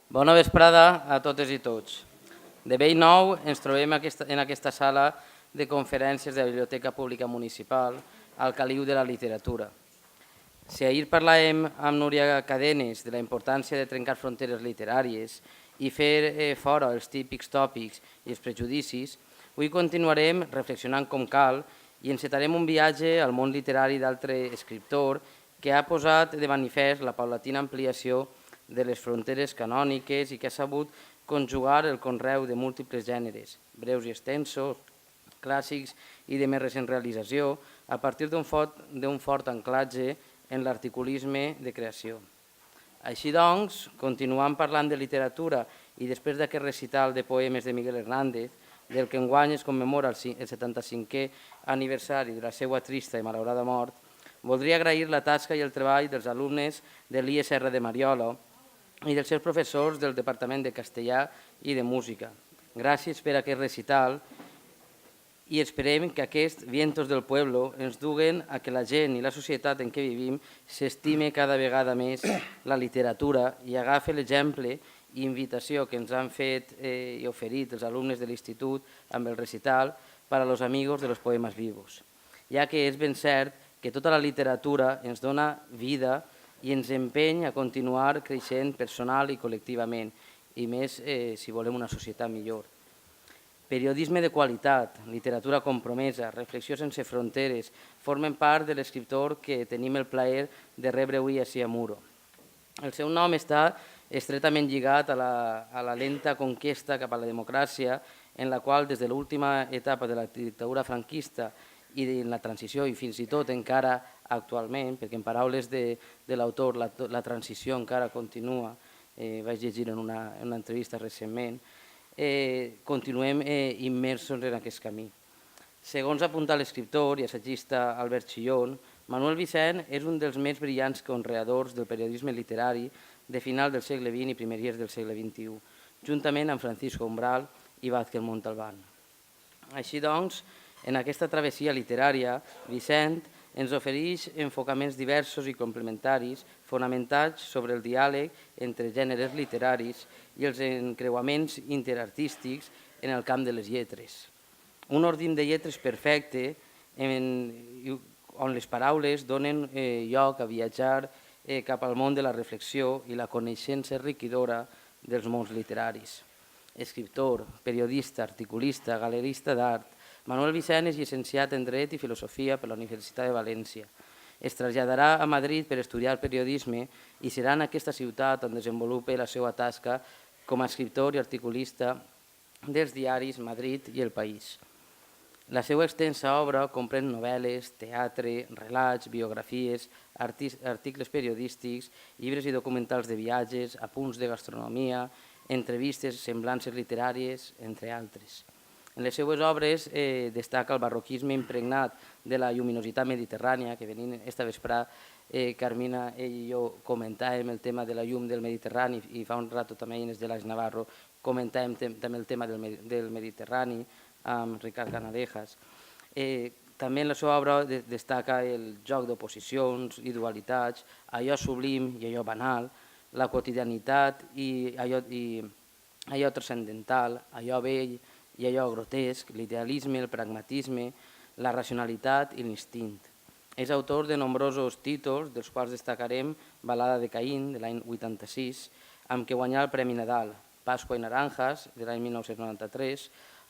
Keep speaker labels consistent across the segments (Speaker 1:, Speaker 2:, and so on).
Speaker 1: Bona vesprada a totes i tots. De bell nou ens trobem en aquesta sala de conferències de la Biblioteca Pública Municipal al caliu de la literatura. Si ahir parlàvem amb Núria Cadenes de la importància de trencar fronteres literàries i fer fora els típics tòpics i els prejudicis, avui continuarem reflexionant com cal i encetarem un viatge al món literari d'altre escriptor que ha posat de manifest la paulatina ampliació de les fronteres canòniques i que ha sabut conjugar el conreu de múltiples gèneres, breus i extensos, clàssics i de més recent realització, a partir d'un fort anclatge en l'articulisme de creació. Així doncs, continuant parlant de literatura i després d'aquest recital de poemes de Miguel Hernández, del que enguany es commemora el 75è aniversari de la seva trista i malaurada mort, voldria agrair la tasca i el treball dels alumnes de l'ISR de Mariola i dels seus professors del Departament de Castellà i de Música. Gràcies per aquest recital i esperem que aquests vientos del pueblo ens duguen a que la gent i la societat en què vivim s'estime cada vegada més la literatura i agafi l'exemple i invitació que ens han fet i oferit els alumnes de l'institut amb el recital per a los amigos de los poemas vivos, ja que és ben cert que tota la literatura ens dona vida i ens empeny a continuar creixent personal i col·lectivament, i més si volem una societat millor. Periodisme de qualitat, literatura compromesa, reflexió sense fronteres, formen part de l'escriptor que tenim el plaer de rebre avui ací a Muro. El seu nom està estretament lligat a la lenta conquesta cap a la democràcia, en la qual des de l'última etapa de la dictadura franquista i en la transició i fins i tot encara actualment, perquè en paraules de l'autor la transició encara continua, vaig llegir en una entrevista recentment, continuem immersos en aquest camí. Segons apunta l'escriptor i assagista Albert Chillón, Manuel Vicent és un dels més brillants conreadors del periodisme literari de final del segle XX i primers del segle XXI, juntament amb Francisco Umbral i Vázquez Montalbán. Així doncs, en aquesta travessia literària, Vicent ens ofereix enfocaments diversos i complementaris fonamentats sobre el diàleg entre gèneres literaris i els encreuaments interartístics en el camp de les lletres. Un ordre de lletres perfecte on les paraules donen lloc a viatjar cap al món de la reflexió i la coneixença enriquidora dels mons literaris. Escriptor, periodista, articulista, galerista d'art, Manuel Vicent és llicenciat en Dret i Filosofia per la Universitat de València. Es traslladarà a Madrid per estudiar periodisme i serà en aquesta ciutat on desenvolupa la seva tasca com a escriptor i articulista dels diaris Madrid i El País. La seva extensa obra comprèn novel·les, teatre, relats, biografies, articles periodístics, llibres i documentals de viatges, apunts de gastronomia, entrevistes, semblances literàries, entre altres. En les seues obres destaca el barroquisme impregnat de la lluminositat mediterrània, que venint esta vesprà Carmina i jo comentàvem el tema de la llum del Mediterrani i fa un rato també Inés de l'Aix Navarro comentàvem també el tema del Mediterrani amb Ricard Canalejas. També en la seva obra destaca el joc d'oposicions i dualitats, allò sublim i allò banal, la quotidianitat i allò transcendental, allò vell i allò grotesc, l'idealisme, el pragmatisme, la racionalitat i l'instint. És autor de nombrosos títols, dels quals destacarem Balada de Caín, de l'any 86, amb què guanyà el Premi Nadal, Pasqua i Naranjas, de l'any 1993,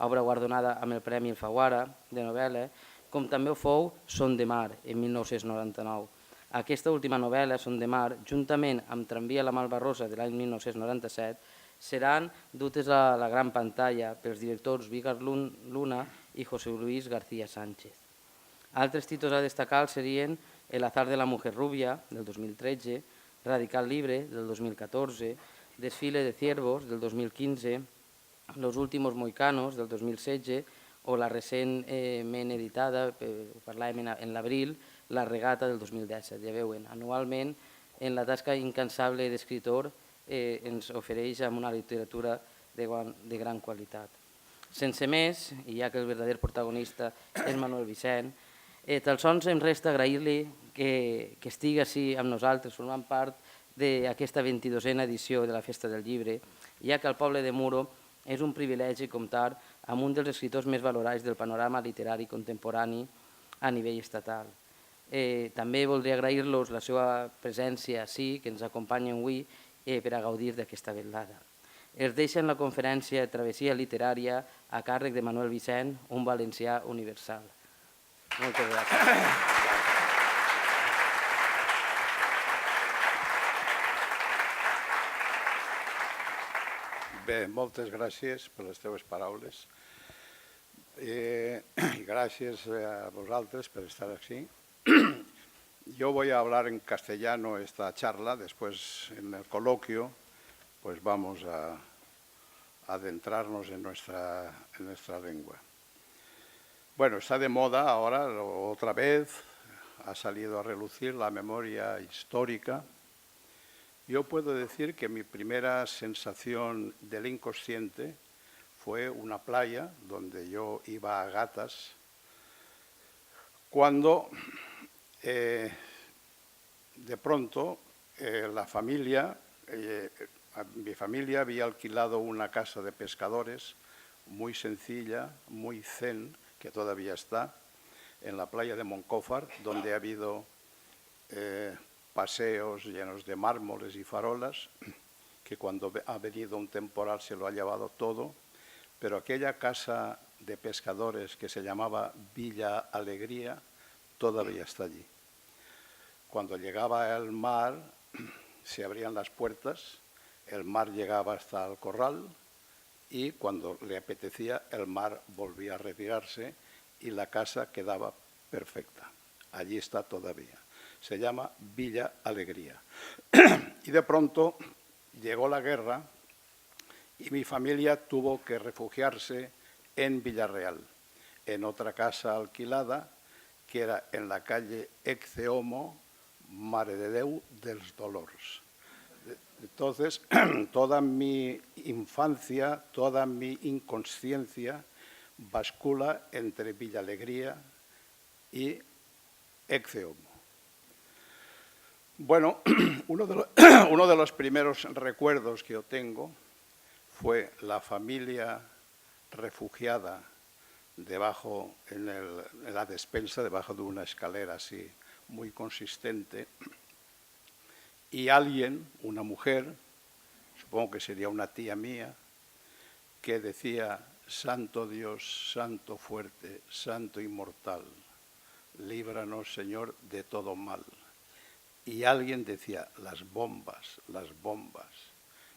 Speaker 1: obra guardonada amb el Premi Alfaguara, de novel·la, com també ho fou Son de Mar, en 1999. Aquesta última novel·la, Son de Mar, juntament amb Tramvia a la Malvarrosa, de l'any 1997, seran dutes a la gran pantalla pels directors Vígar Luna i José Luis García Sánchez. Altres títols a destacar serien El azar de la mujer rubia, del 2013, Radical Libre, del 2014, Desfile de ciervos, del 2015, Los últimos moicanos, del 2016, o la recentment editada, parlàvem en l'abril, La regata, del 2017. Ja veuen, anualment, en la tasca incansable d'escriptor, ens ofereix amb una literatura de gran qualitat. Sense més, i ja que el verdader protagonista és Manuel Vicent, tan sols em resta agrair-li que estigui així amb nosaltres, formant part d'aquesta 22a edició de la Festa del Llibre, ja que el poble de Muro és un privilegi comptar amb un dels escriptors més valorats del panorama literari contemporani a nivell estatal. També voldria agrair-los la seva presència ací, que ens acompanyen avui per a gaudir d'aquesta velada. Es deixa en la conferència Travessia Literària a càrrec de Manuel Vicent, un valencià universal. Moltes gràcies.
Speaker 2: Bé, moltes gràcies per les teves paraules i gràcies a vosaltres per estar aquí. Yo voy a hablar en castellano esta charla, después en el coloquio pues vamos a adentrarnos en nuestra lengua. Bueno, está de moda ahora, otra vez, ha salido a relucir la memoria histórica. Yo puedo decir que mi primera sensación del inconsciente fue una playa donde yo iba a gatas, cuando de pronto mi familia había alquilado una casa de pescadores muy sencilla, muy zen, que todavía está, en la playa de Moncófar, donde ha habido paseos llenos de mármoles y farolas, que cuando ha venido un temporal se lo ha llevado todo, pero aquella casa de pescadores que se llamaba Villa Alegría todavía está allí. Cuando llegaba el mar, se abrían las puertas, el mar llegaba hasta el corral y cuando le apetecía el mar volvía a retirarse y la casa quedaba perfecta. Allí está todavía. Se llama Villa Alegría. Y de pronto llegó la guerra y mi familia tuvo que refugiarse en Villarreal, en otra casa alquilada que era en la calle Ecce-Homo, Mare de Déu dels Dolors. Entonces, toda mi infancia, toda mi inconsciencia bascula entre Villa Alegría y Ecce-Homo. Bueno, uno de los primeros recuerdos que yo tengo fue la familia refugiada debajo, en la despensa, debajo de una escalera así muy consistente, y alguien, una mujer, supongo que sería una tía mía, que decía: Santo Dios, Santo fuerte, Santo inmortal, líbranos, Señor, de todo mal. Y alguien decía: las bombas, las bombas.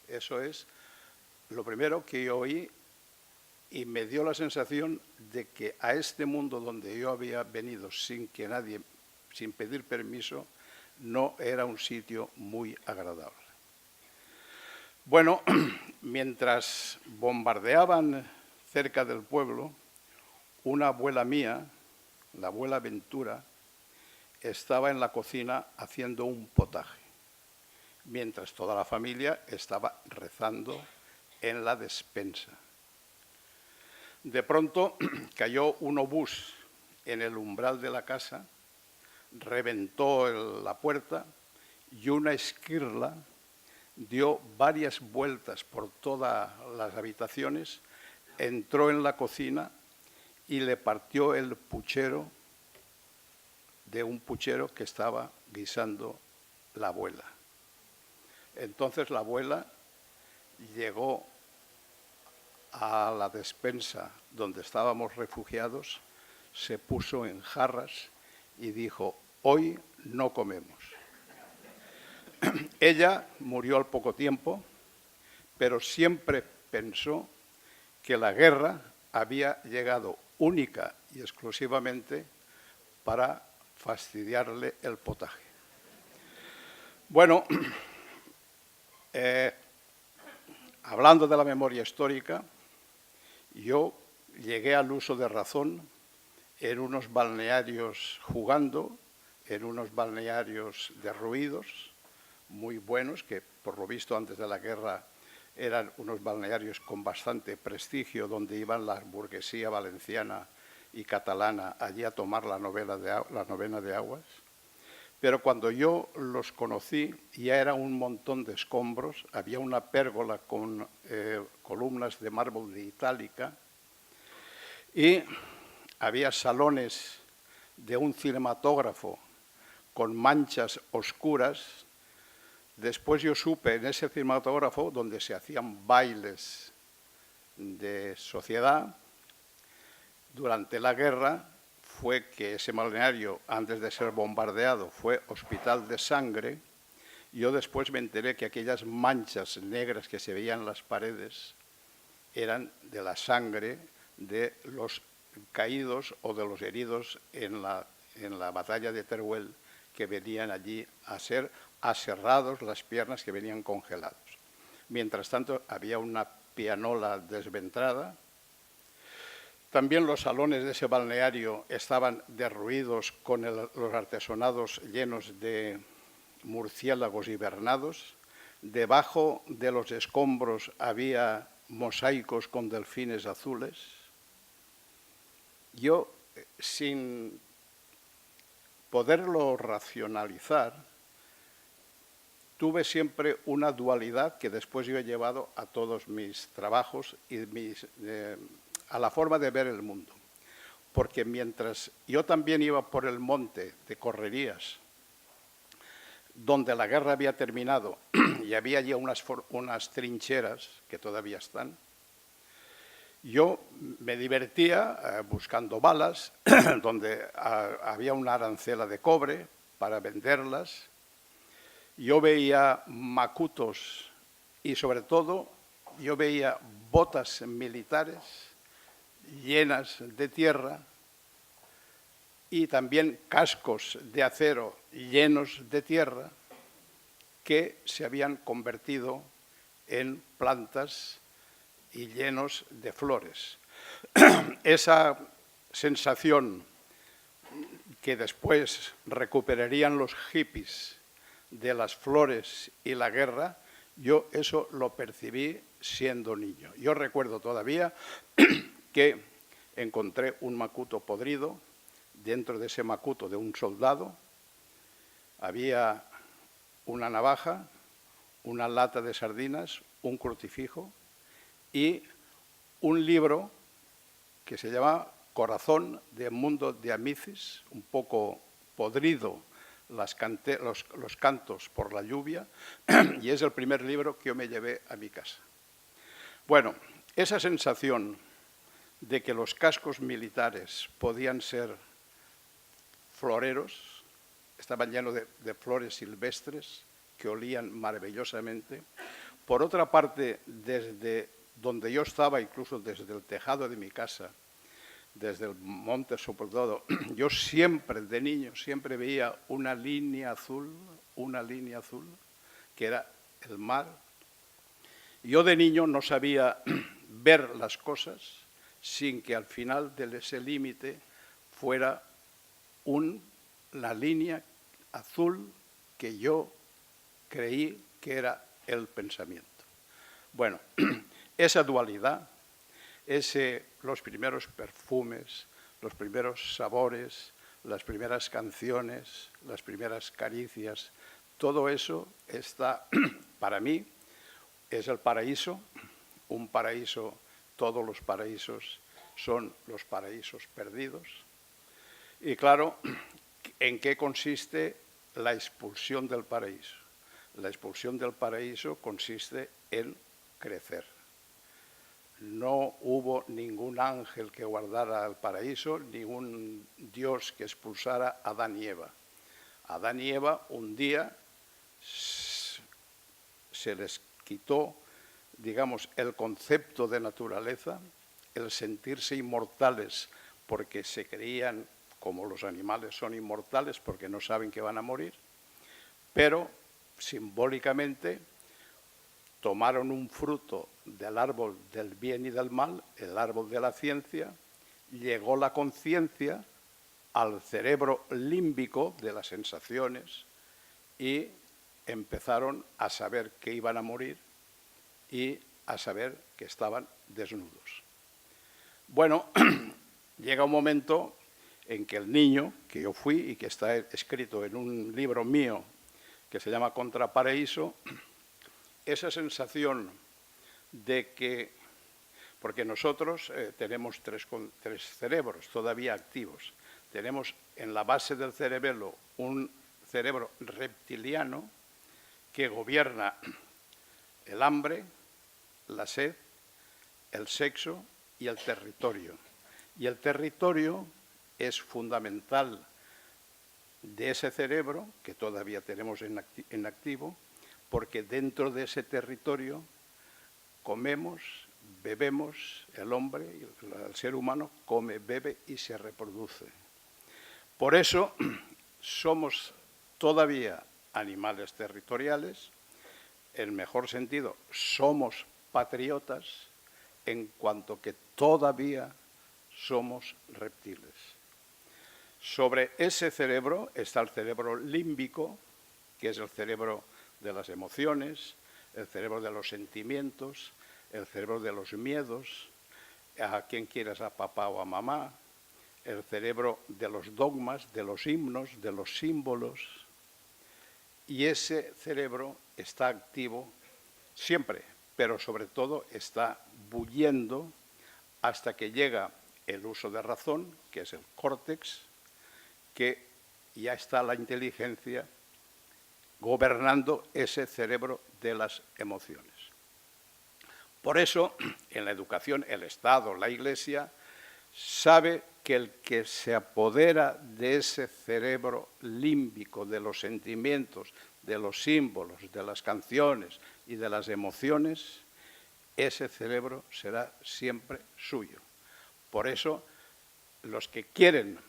Speaker 2: Eso es lo primero que yo oí y me dio la sensación de que a este mundo donde yo había venido sin pedir permiso, no era un sitio muy agradable. Bueno, mientras bombardeaban cerca del pueblo, una abuela mía, la abuela Ventura, estaba en la cocina haciendo un potaje, mientras toda la familia estaba rezando en la despensa. De pronto cayó un obús en el umbral de la casa, reventó la puerta y una esquirla dio varias vueltas por todas las habitaciones, entró en la cocina y le partió el puchero de un puchero que estaba guisando la abuela. Entonces la abuela llegó a la despensa donde estábamos refugiados, se puso en jarras y dijo: hoy no comemos. Ella murió al poco tiempo, pero siempre pensó que la guerra había llegado única y exclusivamente para fastidiarle el potaje. Bueno, hablando de la memoria histórica, yo llegué al uso de razón en unos balnearios jugando, en unos balnearios derruidos, muy buenos, que por lo visto antes de la guerra eran unos balnearios con bastante prestigio, donde iban la burguesía valenciana y catalana allí a tomar la novena de aguas. pero cuando yo los conocí ya era un montón de escombros, había una pérgola con columnas de mármol de Itálica y había salones de un cinematógrafo con manchas oscuras. Después yo supe en ese cinematógrafo donde se hacían bailes de sociedad durante la guerra, fue que ese balneario, antes de ser bombardeado, fue hospital de sangre. Yo después me enteré que aquellas manchas negras que se veían en las paredes eran de la sangre de los caídos o de los heridos en la batalla de Teruel, que venían allí a ser aserrados las piernas, que venían congelados. Mientras tanto, había una pianola desventrada. También los salones de ese balneario estaban derruidos con los artesonados llenos de murciélagos hibernados. Debajo de los escombros había mosaicos con delfines azules. Yo, sin poderlo racionalizar, tuve siempre una dualidad que después yo he llevado a todos mis trabajos y a la forma de ver el mundo. Porque mientras yo también iba por el monte de correrías, donde la guerra había terminado y había ya unas trincheras que todavía están, yo me divertía buscando balas, donde había una arancela de cobre para venderlas. Yo veía macutos y, sobre todo, yo veía botas militares llenas de tierra y también cascos de acero llenos de tierra que se habían convertido en plantas y llenos de flores. Esa sensación que después recuperarían los hippies de las flores y la guerra, yo eso lo percibí siendo niño. Yo recuerdo todavía que encontré un macuto podrido. Dentro de ese macuto de un soldado había una navaja, una lata de sardinas, un crucifijo y un libro que se llama Corazón de Mundo de Amicis, un poco podrido, los cantos por la lluvia, y es el primer libro que yo me llevé a mi casa. Bueno, esa sensación de que los cascos militares podían ser floreros, estaban llenos de flores silvestres que olían maravillosamente. Por otra parte, desde donde yo estaba, incluso desde el tejado de mi casa, desde el monte Soportado, yo siempre, de niño, siempre veía una línea azul, que era el mar. Yo de niño no sabía ver las cosas sin que al final de ese límite fuera la línea azul que yo creí que era el pensamiento. Bueno, esa dualidad, los primeros perfumes, los primeros sabores, las primeras canciones, las primeras caricias, todo eso está, para mí, es el paraíso. Un paraíso, todos los paraísos son los paraísos perdidos. Y claro, ¿en qué consiste la expulsión del paraíso? La expulsión del paraíso consiste en crecer. No hubo ningún ángel que guardara el paraíso, ningún Dios que expulsara a Adán y Eva. Adán y Eva un día se les quitó, digamos, el concepto de naturaleza, el sentirse inmortales porque se creían, como los animales son inmortales porque no saben que van a morir, pero simbólicamente tomaron un fruto del árbol del bien y del mal, el árbol de la ciencia, llegó la conciencia al cerebro límbico de las sensaciones y empezaron a saber que iban a morir y a saber que estaban desnudos. Bueno, llega un momento en que el niño, que yo fui y que está escrito en un libro mío que se llama Contraparaíso, esa sensación de que, porque nosotros tenemos tres cerebros todavía activos, tenemos en la base del cerebelo un cerebro reptiliano que gobierna el hambre, la sed, el sexo y el territorio. Y el territorio es fundamental de ese cerebro, que todavía tenemos en activo, porque dentro de ese territorio comemos, bebemos, el hombre, el ser humano, come, bebe y se reproduce. Por eso somos todavía animales territoriales, en mejor sentido, somos patriotas, en cuanto que todavía somos reptiles. Sobre ese cerebro está el cerebro límbico, que es el cerebro de las emociones, el cerebro de los sentimientos, el cerebro de los miedos, a quien quieras, a papá o a mamá, el cerebro de los dogmas, de los himnos, de los símbolos. Y ese cerebro está activo siempre, pero sobre todo está bulliendo hasta que llega el uso de razón, que es el córtex, que ya está la inteligencia gobernando ese cerebro de las emociones. Por eso, en la educación, el Estado, la Iglesia, sabe que el que se apodera de ese cerebro límbico, de los sentimientos, de los símbolos, de las canciones y de las emociones, ese cerebro será siempre suyo. Por eso, los que quieren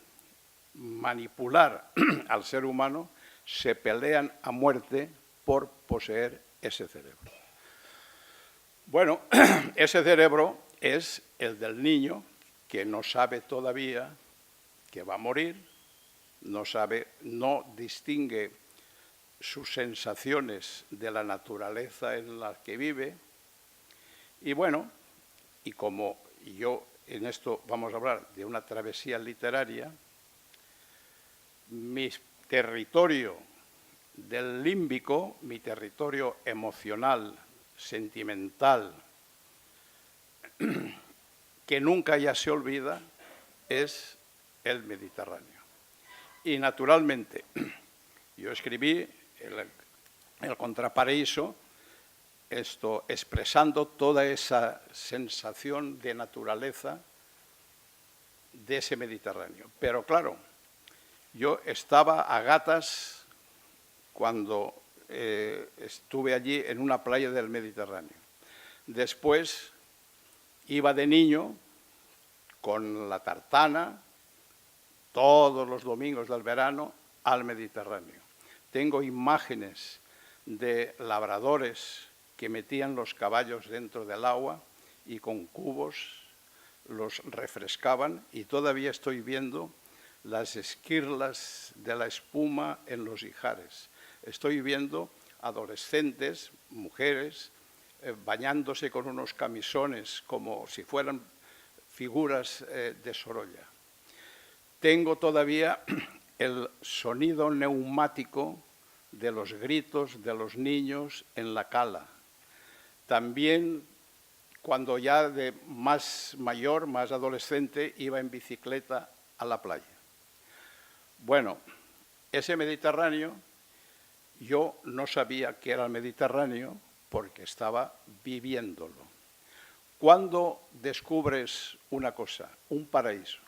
Speaker 2: manipular al ser humano se pelean a muerte por poseer ese cerebro. Bueno, ese cerebro es el del niño que no sabe todavía que va a morir, no distingue sus sensaciones de la naturaleza en la que vive. Y bueno, y como yo en esto vamos a hablar de una travesía literaria, mi territorio del límbico, mi territorio emocional, sentimental, que nunca ya se olvida, es el Mediterráneo. Y naturalmente, yo escribí el Contraparaíso, expresando toda esa sensación de naturaleza de ese Mediterráneo. Pero claro, yo estaba a gatas cuando estuve allí en una playa del Mediterráneo. Después iba de niño con la tartana todos los domingos del verano al Mediterráneo. Tengo imágenes de labradores que metían los caballos dentro del agua y con cubos los refrescaban, y todavía estoy viendo las esquirlas de la espuma en los ijares. Estoy viendo adolescentes, mujeres, bañándose con unos camisones como si fueran figuras de Sorolla. Tengo todavía el sonido neumático de los gritos de los niños en la cala. También cuando ya de más mayor, más adolescente, iba en bicicleta a la playa. Bueno, ese Mediterráneo, yo no sabía que era el Mediterráneo porque estaba viviéndolo. ¿Cuándo descubres una cosa, un paraíso?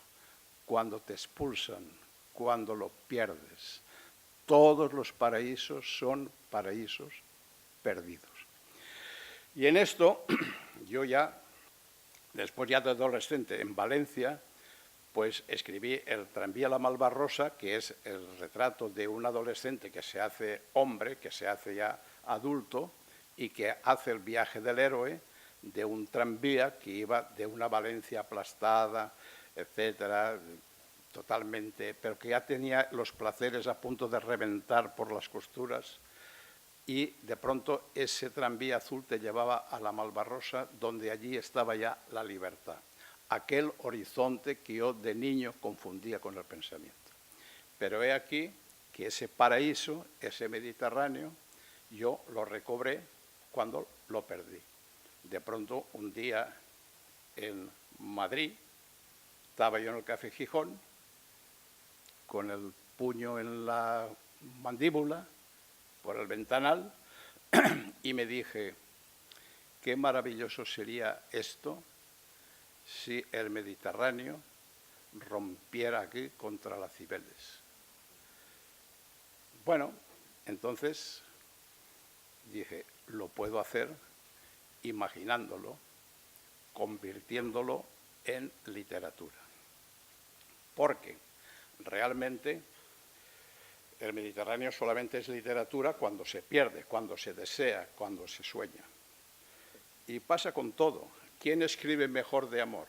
Speaker 2: Cuando te expulsan, cuando lo pierdes. Todos los paraísos son paraísos perdidos. Y en esto, yo ya, después ya de adolescente en Valencia, pues escribí El tranvía La Malvarrosa, que es el retrato de un adolescente que se hace hombre, que se hace ya adulto y que hace el viaje del héroe de un tranvía que iba de una Valencia aplastada, etcétera, totalmente, pero que ya tenía los placeres a punto de reventar por las costuras, y de pronto ese tranvía azul te llevaba a La Malvarrosa, donde allí estaba ya la libertad. aquel horizonte que yo de niño confundía con el pensamiento. Pero he aquí que ese paraíso, ese Mediterráneo, yo lo recobré cuando lo perdí. De pronto, un día en Madrid, estaba yo en el Café Gijón, con el puño en la mandíbula, por el ventanal, y me dije, qué maravilloso sería esto si el Mediterráneo rompiera aquí contra las Cibeles. Bueno, entonces dije, lo puedo hacer imaginándolo, convirtiéndolo en literatura. Porque realmente el Mediterráneo solamente es literatura cuando se pierde, cuando se desea, cuando se sueña. Y pasa con todo. ¿Quién escribe mejor de amor?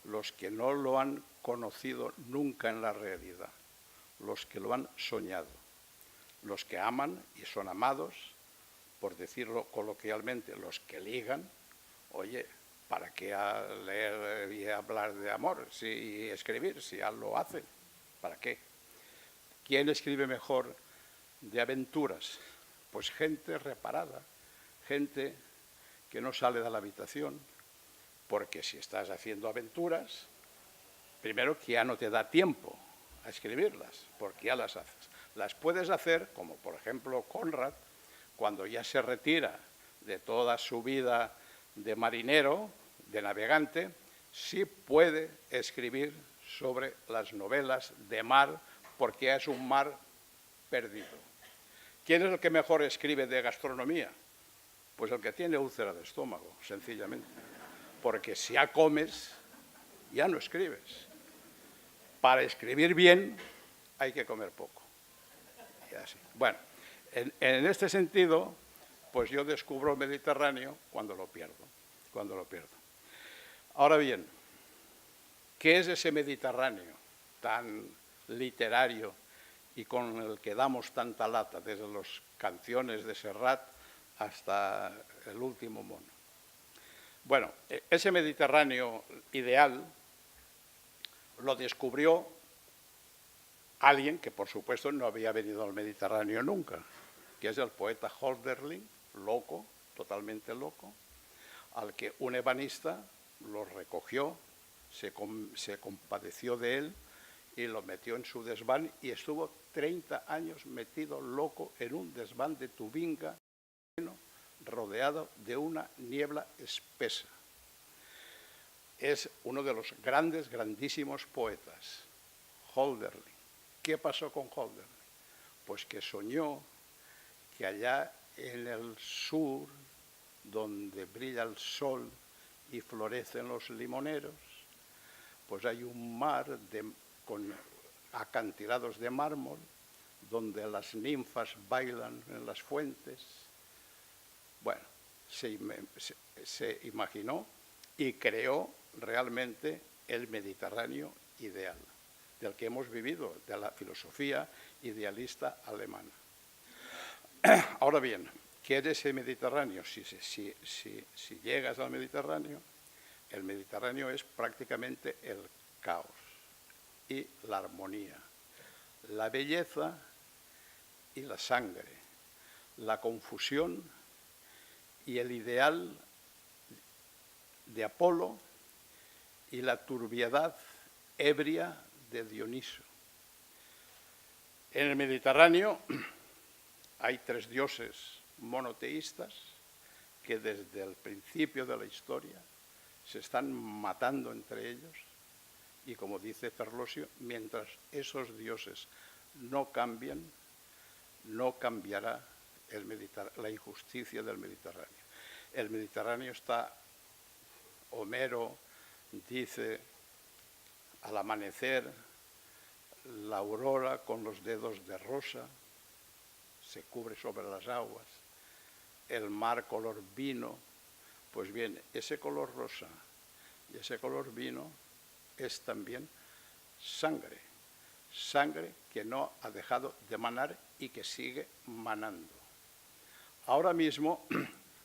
Speaker 2: Los que no lo han conocido nunca en la realidad, los que lo han soñado, los que aman y son amados, por decirlo coloquialmente, los que ligan. Oye, ¿para qué leer y hablar de amor y escribir si ya lo hacen? ¿Para qué? ¿Quién escribe mejor de aventuras? Pues gente reparada, gente que no sale de la habitación, porque si estás haciendo aventuras, primero que ya no te da tiempo a escribirlas, porque ya las haces. Las puedes hacer, como por ejemplo Conrad, cuando ya se retira de toda su vida de marinero, de navegante, sí puede escribir sobre las novelas de mar, porque es un mar perdido. ¿Quién es el que mejor escribe de gastronomía? Pues el que tiene úlcera de estómago, sencillamente. Porque si ya comes, ya no escribes. Para escribir bien hay que comer poco. Y así. Bueno, en este sentido, pues yo descubro el Mediterráneo cuando lo pierdo. Ahora bien, ¿qué es ese Mediterráneo tan literario y con el que damos tanta lata, desde las canciones de Serrat hasta el último mono? Bueno, ese Mediterráneo ideal lo descubrió alguien que, por supuesto, no había venido al Mediterráneo nunca, que es el poeta Hölderlin, loco, totalmente loco, al que un ebanista lo recogió, se compadeció de él y lo metió en su desván y estuvo 30 años metido loco en un desván de Tubinga, rodeado de una niebla espesa. Es uno de los grandísimos poetas, Hölderlin. ¿Qué pasó con Hölderlin? Pues que soñó que allá en el sur, donde brilla el sol y florecen los limoneros, pues hay un mar con acantilados de mármol, donde las ninfas bailan en las fuentes. Bueno, se imaginó y creó realmente el Mediterráneo ideal, del que hemos vivido, de la filosofía idealista alemana. Ahora bien, ¿qué es ese Mediterráneo? Si llegas al Mediterráneo, el Mediterráneo es prácticamente el caos y la armonía, la belleza y la sangre, la confusión y el ideal de Apolo y la turbiedad ebria de Dioniso. En el Mediterráneo hay 3 dioses monoteístas que desde el principio de la historia se están matando entre ellos y, como dice Ferlosio, mientras esos dioses no cambian, no cambiará la injusticia del Mediterráneo. El Mediterráneo está, Homero dice, al amanecer, la aurora con los dedos de rosa se cubre sobre las aguas, el mar color vino. Pues bien, ese color rosa y ese color vino es también sangre, sangre que no ha dejado de manar y que sigue manando. Ahora mismo,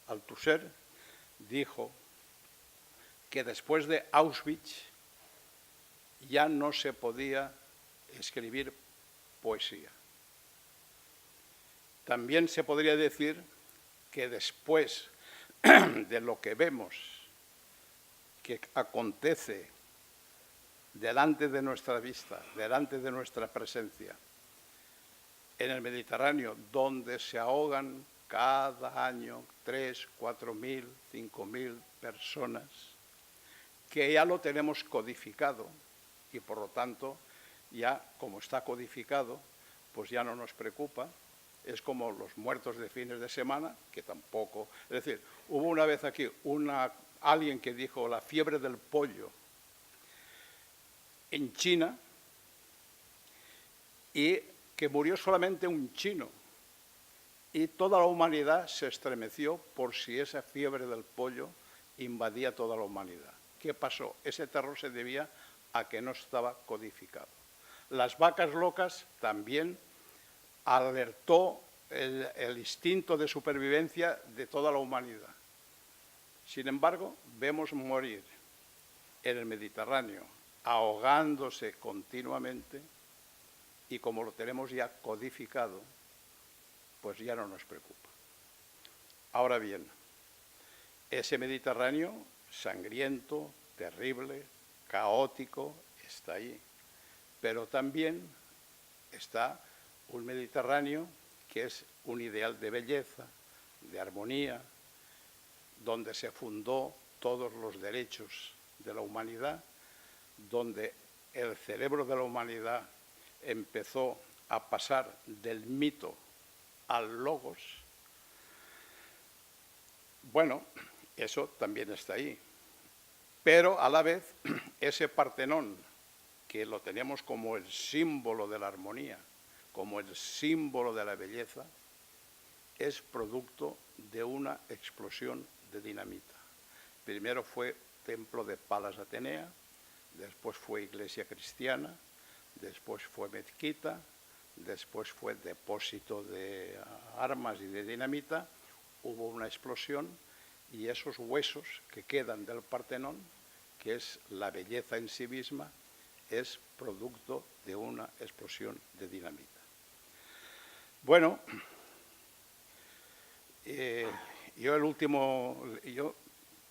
Speaker 2: Althusser dijo que después de Auschwitz ya no se podía escribir poesía. También se podría decir que después de lo que vemos que acontece delante de nuestra vista, delante de nuestra presencia, en el Mediterráneo, donde se ahogan cada año 3.000, 4.000, 5.000 personas, que ya lo tenemos codificado y por lo tanto ya como está codificado, pues ya no nos preocupa. Es como los muertos de fines de semana, que tampoco... Es decir, hubo una vez aquí alguien que dijo la fiebre del pollo en China y que murió solamente un chino. Y toda la humanidad se estremeció por si esa fiebre del pollo invadía toda la humanidad. ¿Qué pasó? Ese terror se debía a que no estaba codificado. Las vacas locas también alertó el instinto de supervivencia de toda la humanidad. Sin embargo, vemos morir en el Mediterráneo ahogándose continuamente y como lo tenemos ya codificado, pues ya no nos preocupa. Ahora bien, ese Mediterráneo sangriento, terrible, caótico, está ahí, pero también está un Mediterráneo que es un ideal de belleza, de armonía, donde se fundó todos los derechos de la humanidad, donde el cerebro de la humanidad empezó a pasar del mito al logos. Bueno, eso también está ahí. Pero a la vez, ese Partenón, que lo tenemos como el símbolo de la armonía, como el símbolo de la belleza, es producto de una explosión de dinamita. Primero fue templo de Palas Atenea, después fue iglesia cristiana, después fue mezquita, después fue depósito de armas y de dinamita, hubo una explosión y esos huesos que quedan del Partenón, que es la belleza en sí misma, es producto de una explosión de dinamita. Bueno, yo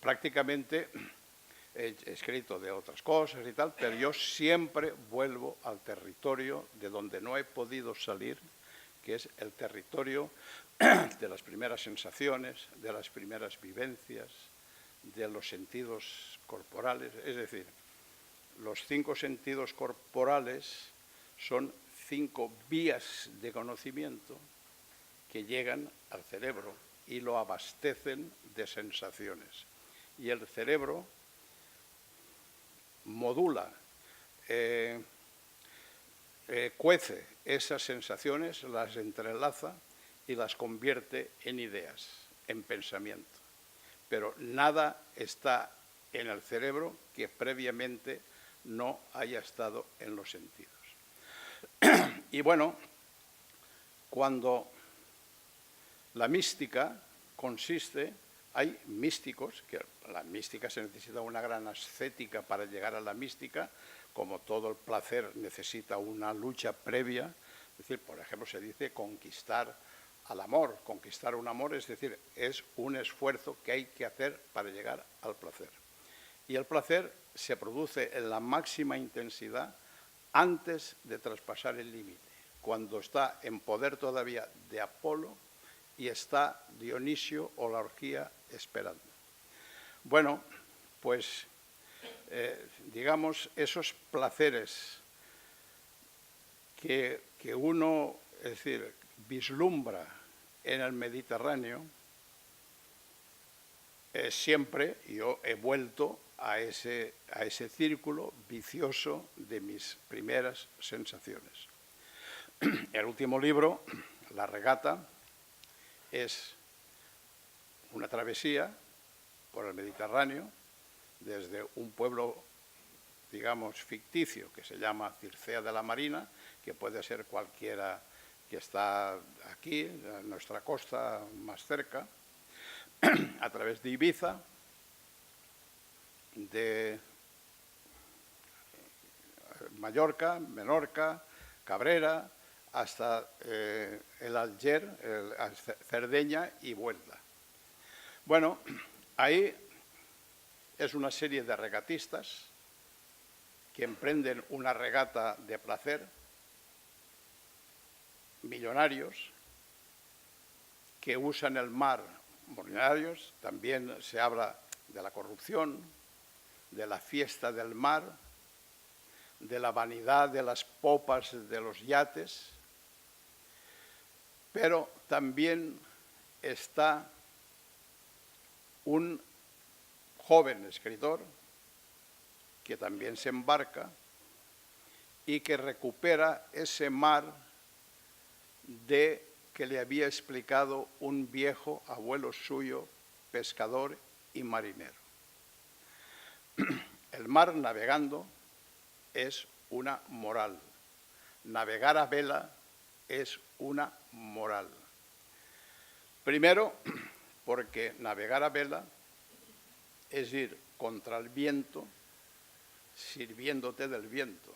Speaker 2: prácticamente he escrito de otras cosas y tal, pero yo siempre vuelvo al territorio de donde no he podido salir, que es el territorio de las primeras sensaciones, de las primeras vivencias, de los sentidos corporales. Es decir, los 5 sentidos corporales son 5 vías de conocimiento que llegan al cerebro y lo abastecen de sensaciones. Y el cerebro modula, cuece esas sensaciones, las entrelaza y las convierte en ideas, en pensamiento. Pero nada está en el cerebro que previamente no haya estado en los sentidos. Y bueno, cuando la mística consiste, hay místicos, que la mística se necesita una gran ascética para llegar a la mística, como todo el placer necesita una lucha previa. Es decir, por ejemplo, se dice conquistar al amor. Conquistar un amor, es decir, es un esfuerzo que hay que hacer para llegar al placer. Y el placer se produce en la máxima intensidad antes de traspasar el límite, cuando está en poder todavía de Apolo y está Dionisio o la orgía esperando. Bueno, pues digamos, esos placeres que uno, es decir, vislumbra en el Mediterráneo, siempre yo he vuelto a ese círculo vicioso de mis primeras sensaciones. El último libro, La regata, es una travesía por el Mediterráneo desde un pueblo, digamos, ficticio que se llama Circea de la Marina, que puede ser cualquiera que está aquí, en nuestra costa más cerca, a través de Ibiza, de Mallorca, Menorca, Cabrera, hasta el Alger, Cerdeña y vuelta. Bueno, ahí es una serie de regatistas que emprenden una regata de placer, millonarios, que usan el mar, millonarios, también se habla de la corrupción, de la fiesta del mar, de la vanidad de las popas de los yates, pero también está un joven escritor que también se embarca y que recupera ese mar que le había explicado un viejo abuelo suyo, pescador y marinero. El mar navegando es una moral. Navegar a vela es una moral. Primero, porque navegar a vela es ir contra el viento, sirviéndote del viento,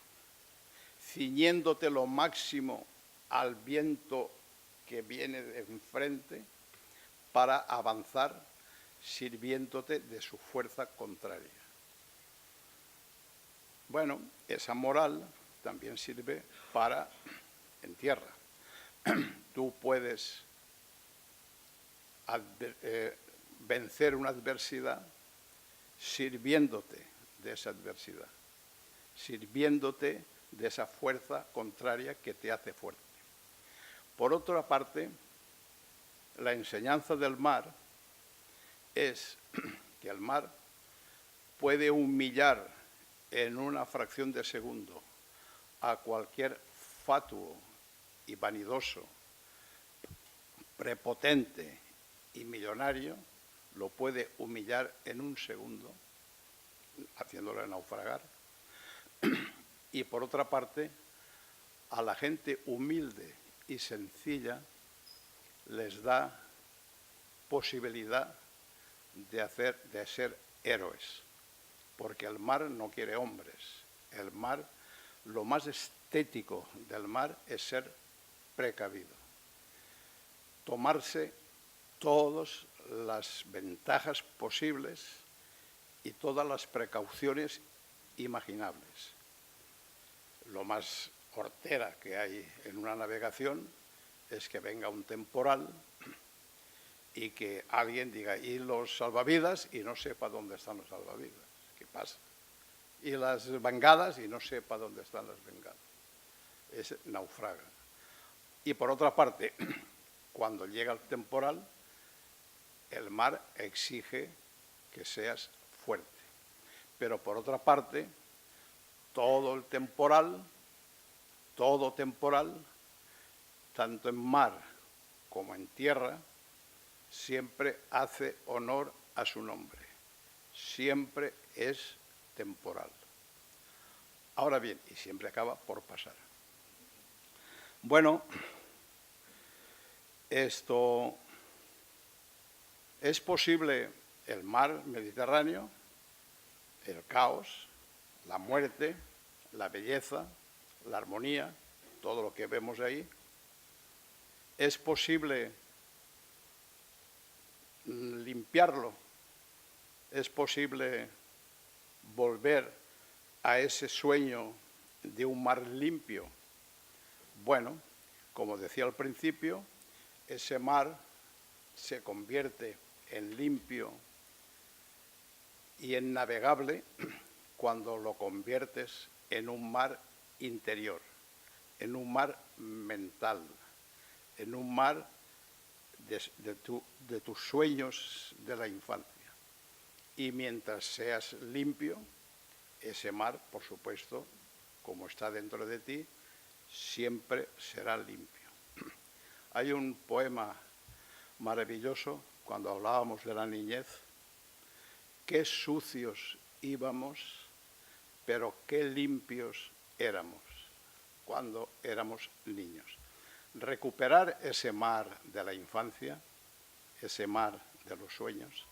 Speaker 2: ciñéndote lo máximo al viento que viene de enfrente para avanzar, sirviéndote de su fuerza contraria. Bueno, esa moral también sirve para en tierra. Tú puedes vencer una adversidad sirviéndote de esa adversidad, sirviéndote de esa fuerza contraria que te hace fuerte. Por otra parte, la enseñanza del mar es que el mar puede humillar en una fracción de segundo a cualquier fatuo y vanidoso, prepotente y millonario, lo puede humillar en un segundo, haciéndolo naufragar. Y por otra parte, a la gente humilde y sencilla les da posibilidad de ser héroes, porque el mar no quiere hombres. El mar, lo más estético del mar es ser precavido, tomarse todas las ventajas posibles y todas las precauciones imaginables. Lo más hortera que hay en una navegación es que venga un temporal y que alguien diga, ¿y los salvavidas? Y no sepa dónde están los salvavidas. ¿Qué pasa? Y las bengalas y no sepa dónde están las bengalas. Es naufraga. Y por otra parte, cuando llega el temporal, el mar exige que seas fuerte. Pero por otra parte, todo temporal, tanto en mar como en tierra, siempre hace honor a su nombre. Siempre es temporal. Ahora bien, y siempre acaba por pasar. Bueno, esto es posible el mar Mediterráneo, el caos, la muerte, la belleza, la armonía, todo lo que vemos ahí. Es posible limpiarlo, es posible volver a ese sueño de un mar limpio. Bueno, como decía al principio, ese mar se convierte en limpio y en navegable cuando lo conviertes en un mar interior, en un mar mental, en un mar de tus sueños de la infancia. Y mientras seas limpio, ese mar, por supuesto, como está dentro de ti, siempre será limpio. Hay un poema maravilloso, cuando hablábamos de la niñez, qué sucios íbamos, pero qué limpios éramos cuando éramos niños. Recuperar ese mar de la infancia, ese mar de los sueños,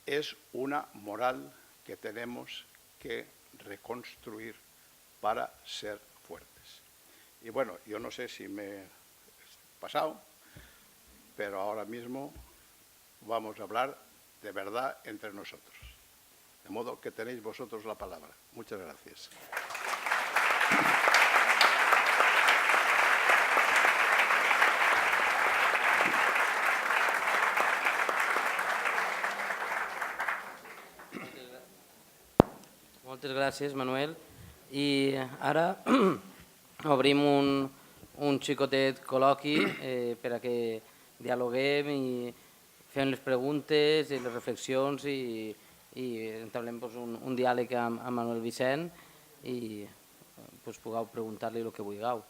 Speaker 2: es una moral que tenemos que reconstruir para ser fuertes. Y bueno, yo no sé si me he pasado, pero ahora mismo vamos a hablar de verdad entre nosotros. De modo que tenéis vosotros la palabra. Muchas gracias.
Speaker 1: Moltes gràcies, Manuel. I ara obrim un xicotet col·loqui per a que dialoguem i fem les preguntes i les reflexions i entablem un diàleg amb Manuel Vicent i pugueu preguntar-li el que vulgueu.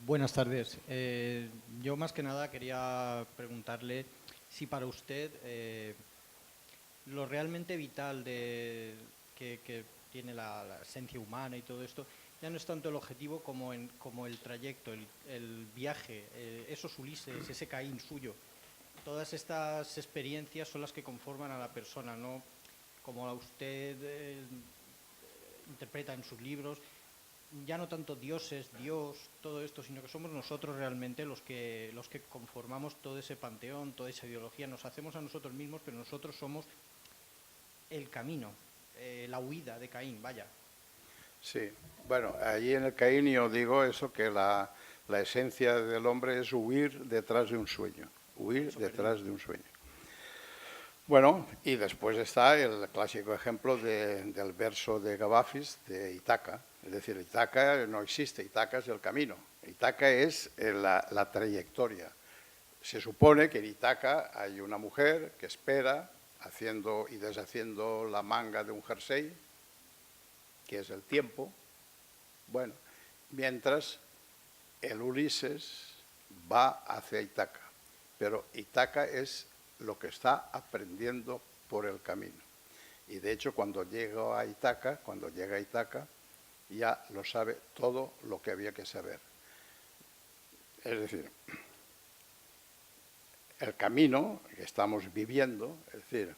Speaker 3: Buenas tardes. Yo más que nada quería preguntarle si para usted lo realmente vital que tiene la esencia humana y todo esto ya no es tanto el objetivo como el trayecto, el viaje, esos Ulises, ese Caín suyo. Todas estas experiencias son las que conforman a la persona, no como usted interpreta en sus libros. Ya no tanto dioses, Dios, todo esto, sino que somos nosotros realmente los que conformamos todo ese panteón, toda esa ideología. Nos hacemos a nosotros mismos, pero nosotros somos el camino, la huida de Caín, vaya.
Speaker 2: Sí, bueno, allí en el Caín yo digo eso, que la esencia del hombre es huir detrás de un sueño, huir detrás de un sueño. Bueno, y después está el clásico ejemplo del verso de Gavafis de Ítaca. Es decir, Ítaca no existe, Ítaca es el camino, Ítaca es la trayectoria. Se supone que en Ítaca hay una mujer que espera haciendo y deshaciendo la manga de un jersey, que es el tiempo. Bueno, mientras el Ulises va hacia Ítaca, pero Ítaca es lo que está aprendiendo por el camino. Y de hecho, cuando llega a Ítaca, ya lo sabe todo lo que había que saber. Es decir, el camino que estamos viviendo, es decir,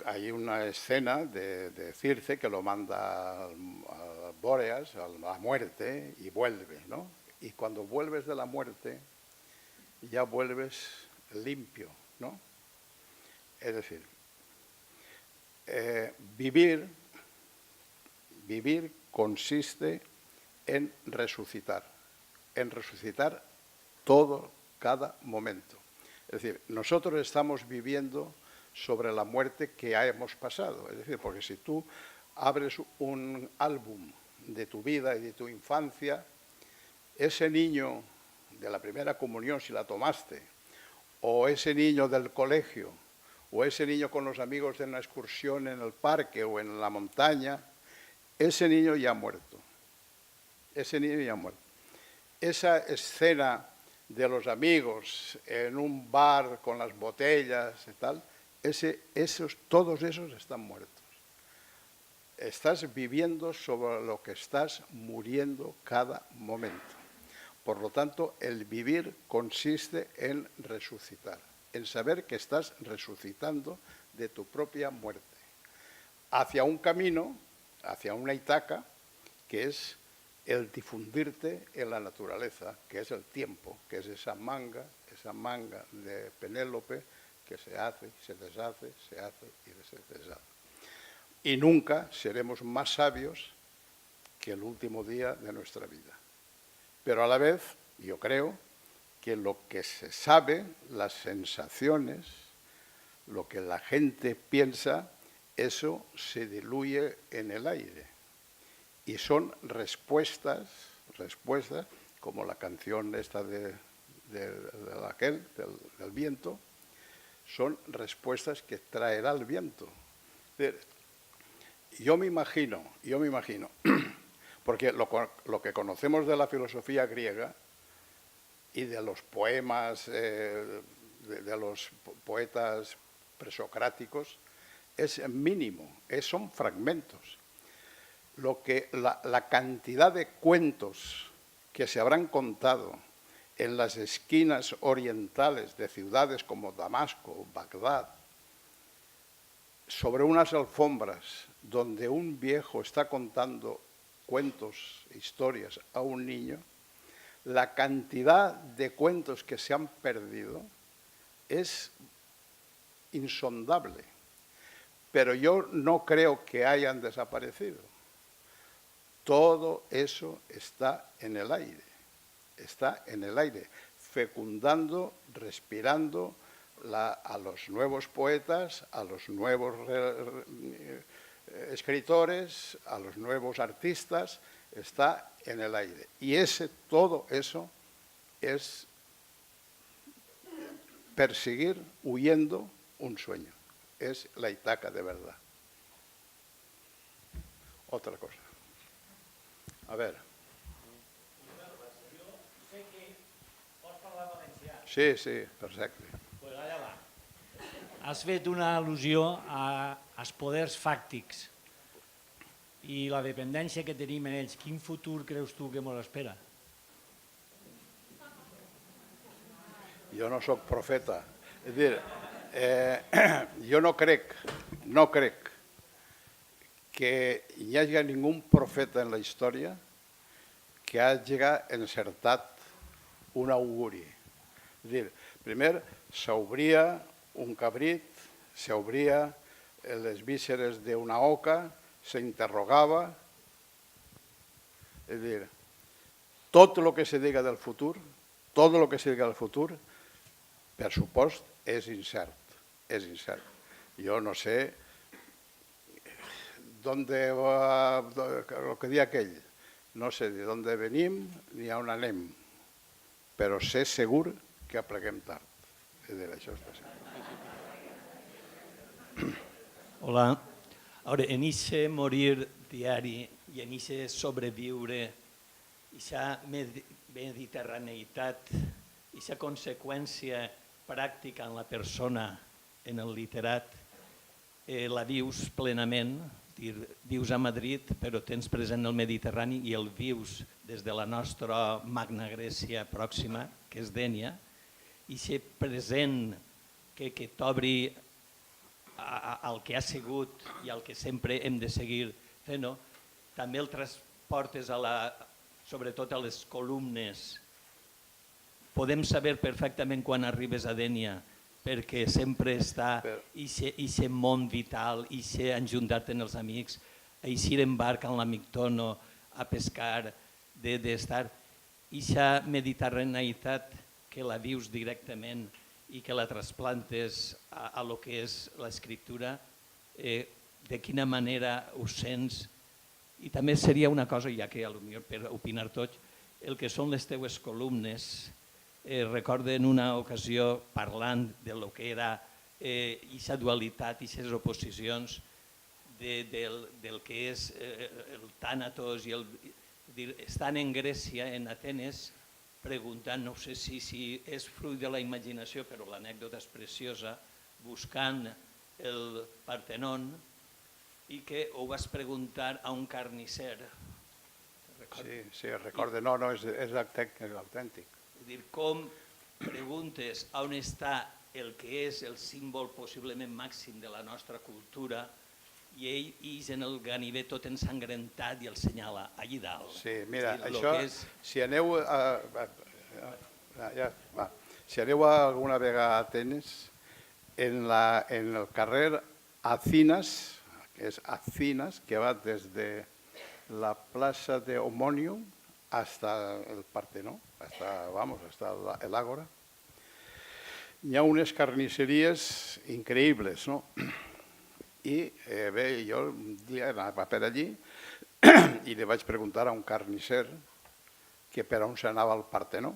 Speaker 2: hay una escena de Circe que lo manda a Bóreas, a la muerte, y vuelve, ¿no? Y cuando vuelves de la muerte, ya vuelves limpio, ¿no? Es decir, vivir consiste en resucitar todo, cada momento. Es decir, nosotros estamos viviendo sobre la muerte que ya hemos pasado. Es decir, porque si tú abres un álbum de tu vida y de tu infancia, ese niño de la primera comunión, si la tomaste, o ese niño del colegio, o ese niño con los amigos de una excursión en el parque o en la montaña, ese niño ya ha muerto. Ese niño ya ha muerto. Esa escena de los amigos en un bar con las botellas y tal, todos esos están muertos. Estás viviendo sobre lo que estás muriendo cada momento. Por lo tanto, el vivir consiste en resucitar, en saber que estás resucitando de tu propia muerte, hacia un camino, hacia una Ítaca, que es el difundirte en la naturaleza, que es el tiempo, que es esa manga de Penélope que se hace, se deshace, se hace y se deshace. Y nunca seremos más sabios que el último día de nuestra vida. Pero a la vez, yo creo que lo que se sabe, las sensaciones, lo que la gente piensa, eso se diluye en el aire. Y son respuestas como la canción esta del viento, son respuestas que traerá el viento. Yo me imagino, porque lo que conocemos de la filosofía griega y de los poemas de los poetas presocráticos es mínimo, son fragmentos. La cantidad de cuentos que se habrán contado en las esquinas orientales de ciudades como Damasco, Bagdad, sobre unas alfombras donde un viejo está contando cuentos, historias a un niño, la cantidad de cuentos que se han perdido es insondable. Pero yo no creo que hayan desaparecido. Todo eso está en el aire, fecundando, respirando a los nuevos poetas, a los nuevos escritores, a los nuevos artistas, está en el aire. Y todo eso es perseguir, huyendo, un sueño. Es la Ítaca de verdad. Otra cosa. A ver.
Speaker 4: Jo sé que pots parlar valencià.
Speaker 2: Sí, perfecte.
Speaker 4: Pues allà va. Has fet una al·lusió als poders fàctics i la dependència que tenim en ells. Quin futur creus tu que ens espera?
Speaker 2: Jo no sóc profeta. És a dir, jo no crec que hi hagi ningú profeta en la història que hagi encertat un auguri. És a dir, primer s'obria un cabrit, s'obria les vísceres d'una oca, s'interrogava. És a dir, tot el que se diga del futur, per supost, és incert. Jo no sé dónde va, lo que dia aquell, no sé de dónde venim ni a on anem, però sé segur que apleguem tard. És a dir, això està segur.
Speaker 4: Hola. Ara, en aquest morir diari i en aquest sobreviure, aquesta mediterraneïtat, aquesta conseqüència pràctica en la persona, en el literat, la vius plenament, vius a Madrid però tens present el Mediterrani i el vius des de la nostra Magna Grècia pròxima, que és Dénia, i ser present que t'obri al que ha sigut i al que sempre hem de seguir fent, també el transportes sobretot a les columnes. Podem saber perfectament quan arribes a Dénia perquè sempre està aquest món vital, aquest enjuntar-te amb els amics, eixir en barca en l'amic Tono a pescar, d'estar, aquesta mediterraneïtat que la vius directament i que la trasplantes a lo que és l'escriptura, de quina manera ho sents? I també seria una cosa, ja que potser per opinar tots, el que són les teues columnes. Recordo en una ocasió parlant del que era aquesta dualitat, aquestes oposicions del que és el tànatos i estan en Grècia, en Atenes, preguntant, no sé si és fruit de la imaginació, però l'anècdota és preciosa, buscant el Partenón i que ho vas preguntar a un carnisser.
Speaker 2: Sí, recordo, no, és autèntic.
Speaker 4: Com preguntes on està el que és el símbol possiblement màxim de la nostra cultura i ell ix en el ganivet tot ensangrentat i el senyala allí dalt.
Speaker 2: Sí, mira, això, si aneu alguna vegada a Atenes, en el carrer Acinas, que és Acinas, que va des de la plaça de Homònium hasta el Partenó, hasta el Ágora, hi ha unes carnisseries increïbles, no? I bé, jo un dia anava per allí i li vaig preguntar a un carnisser que per on s'anava al Partenó.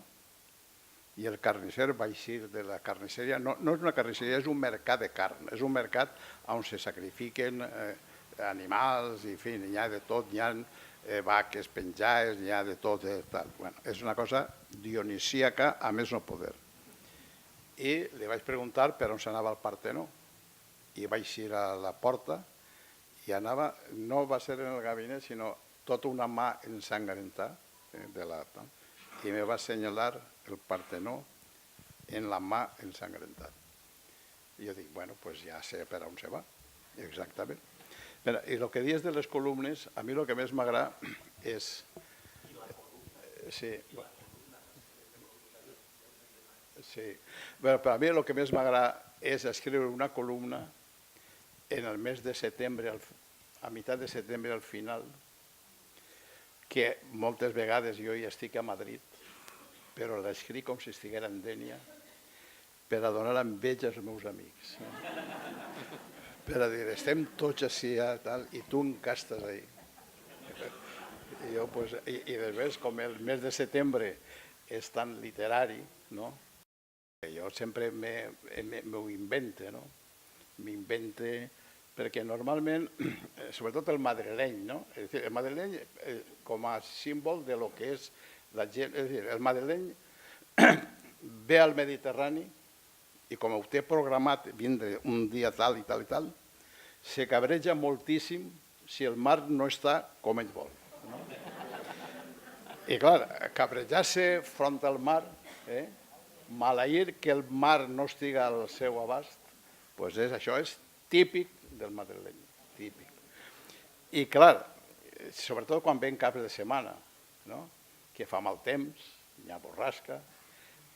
Speaker 2: I el carnisser va eixir de la carnisseria, no és una carnisseria, és un mercat de carn, és un mercat on se sacrifiquen animals, i en fi, n'hi ha de tot, n'hi ha vaques penjades, n'hi ha de tot. És una cosa dionisíaca a més no poder. I li vaig preguntar per on s'anava al Partenó. I vaig eixir a la porta i anava, no va ser en el gabinet, sinó tota una mà ensangrentada, y me va a señalar el Partenó en la mà ensangrentada. I jo dic, bueno, pues ja sé per on se va, exactament. Mira, i el que dius de les columnes, a mi el que més m'agrada és... Sí, sí. Bueno, per a mi el que més m'agrada és escriure una columna en el mes de setembre, a meitat de setembre al final, que moltes vegades jo ja estic a Madrid, però l'escric com si estiguera en Dénia, per a donar enveja als meus amics. Per a dir, estem tots així i tu encara estàs ahí. I després, com el mes de setembre és tan literari, jo sempre m'ho invente, m'invente, perquè normalment, sobretot el madrileny, el madrileny com a símbol de lo que és la gent, és a dir, el madrileny ve al Mediterrani i com ho té programat vindre un dia tal i tal i tal, se cabreja moltíssim si el mar no està com ell vol. I clar, cabrejar-se front al mar, maleir que el mar no estiga al seu abast, això és típic del madrileny, típic. I clar, sobretot quan ven caps de setmana, que fa mal temps, hi ha borrasca,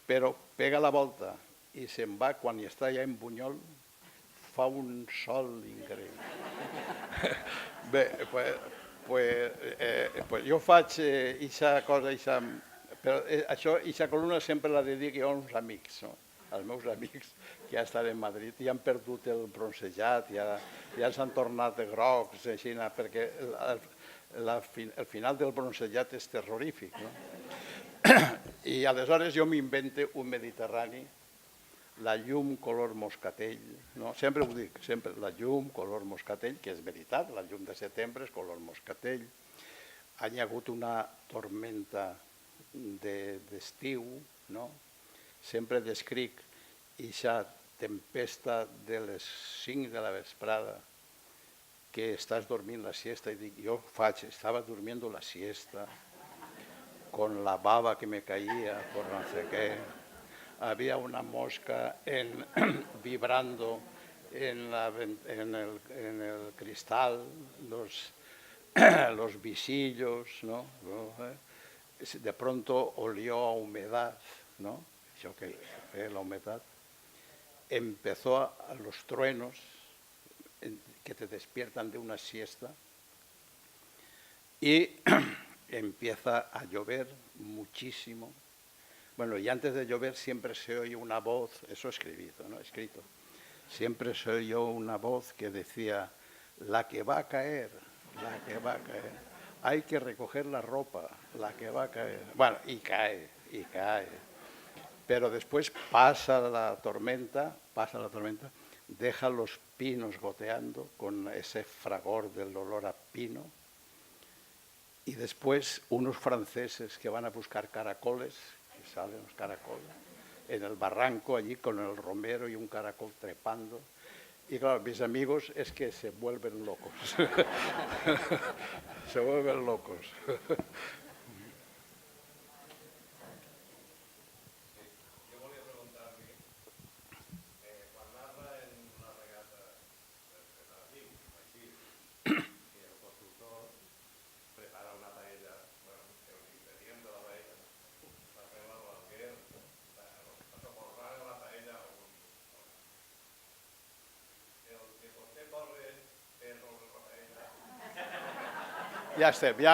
Speaker 2: però pega la volta i se'n va quan hi està ja en Bunyol, fa un sol increïble. Bé, jo faig aquesta cosa, però aquesta columna sempre la dedico a uns amics, als meus amics que ja estan a Madrid i han perdut el bronzejat, ja s'han tornat grocs, perquè el final del bronzejat és terrorífic. I aleshores jo m'invento un Mediterrani, la llum color moscatell, sempre ho dic, sempre la llum color moscatell, que és veritat, la llum de setembre és color moscatell. Ha hagut una tormenta d'estiu, sempre descric aquesta tempesta de les 5 de la vesprada que estàs dormint la siesta i dic, jo estava dormint la siesta con la baba que me caía por no sé qué. Había una mosca vibrando en el cristal, los visillos, de pronto olió a humedad, eso que la humedad. Empezó a los truenos que te despiertan de una siesta y empieza a llover muchísimo. Bueno, y antes de llover siempre se oye una voz, eso escrito, siempre se oyó una voz que decía, la que va a caer, hay que recoger la ropa, la que va a caer. Bueno, y cae. Pero después pasa la tormenta, deja los pinos goteando con ese fragor del olor a pino. Y después unos franceses que van a buscar caracoles, que salen los caracoles, en el barranco allí con el romero y un caracol trepando. Y claro, mis amigos es que se vuelven locos. Se vuelven locos. Ja estem.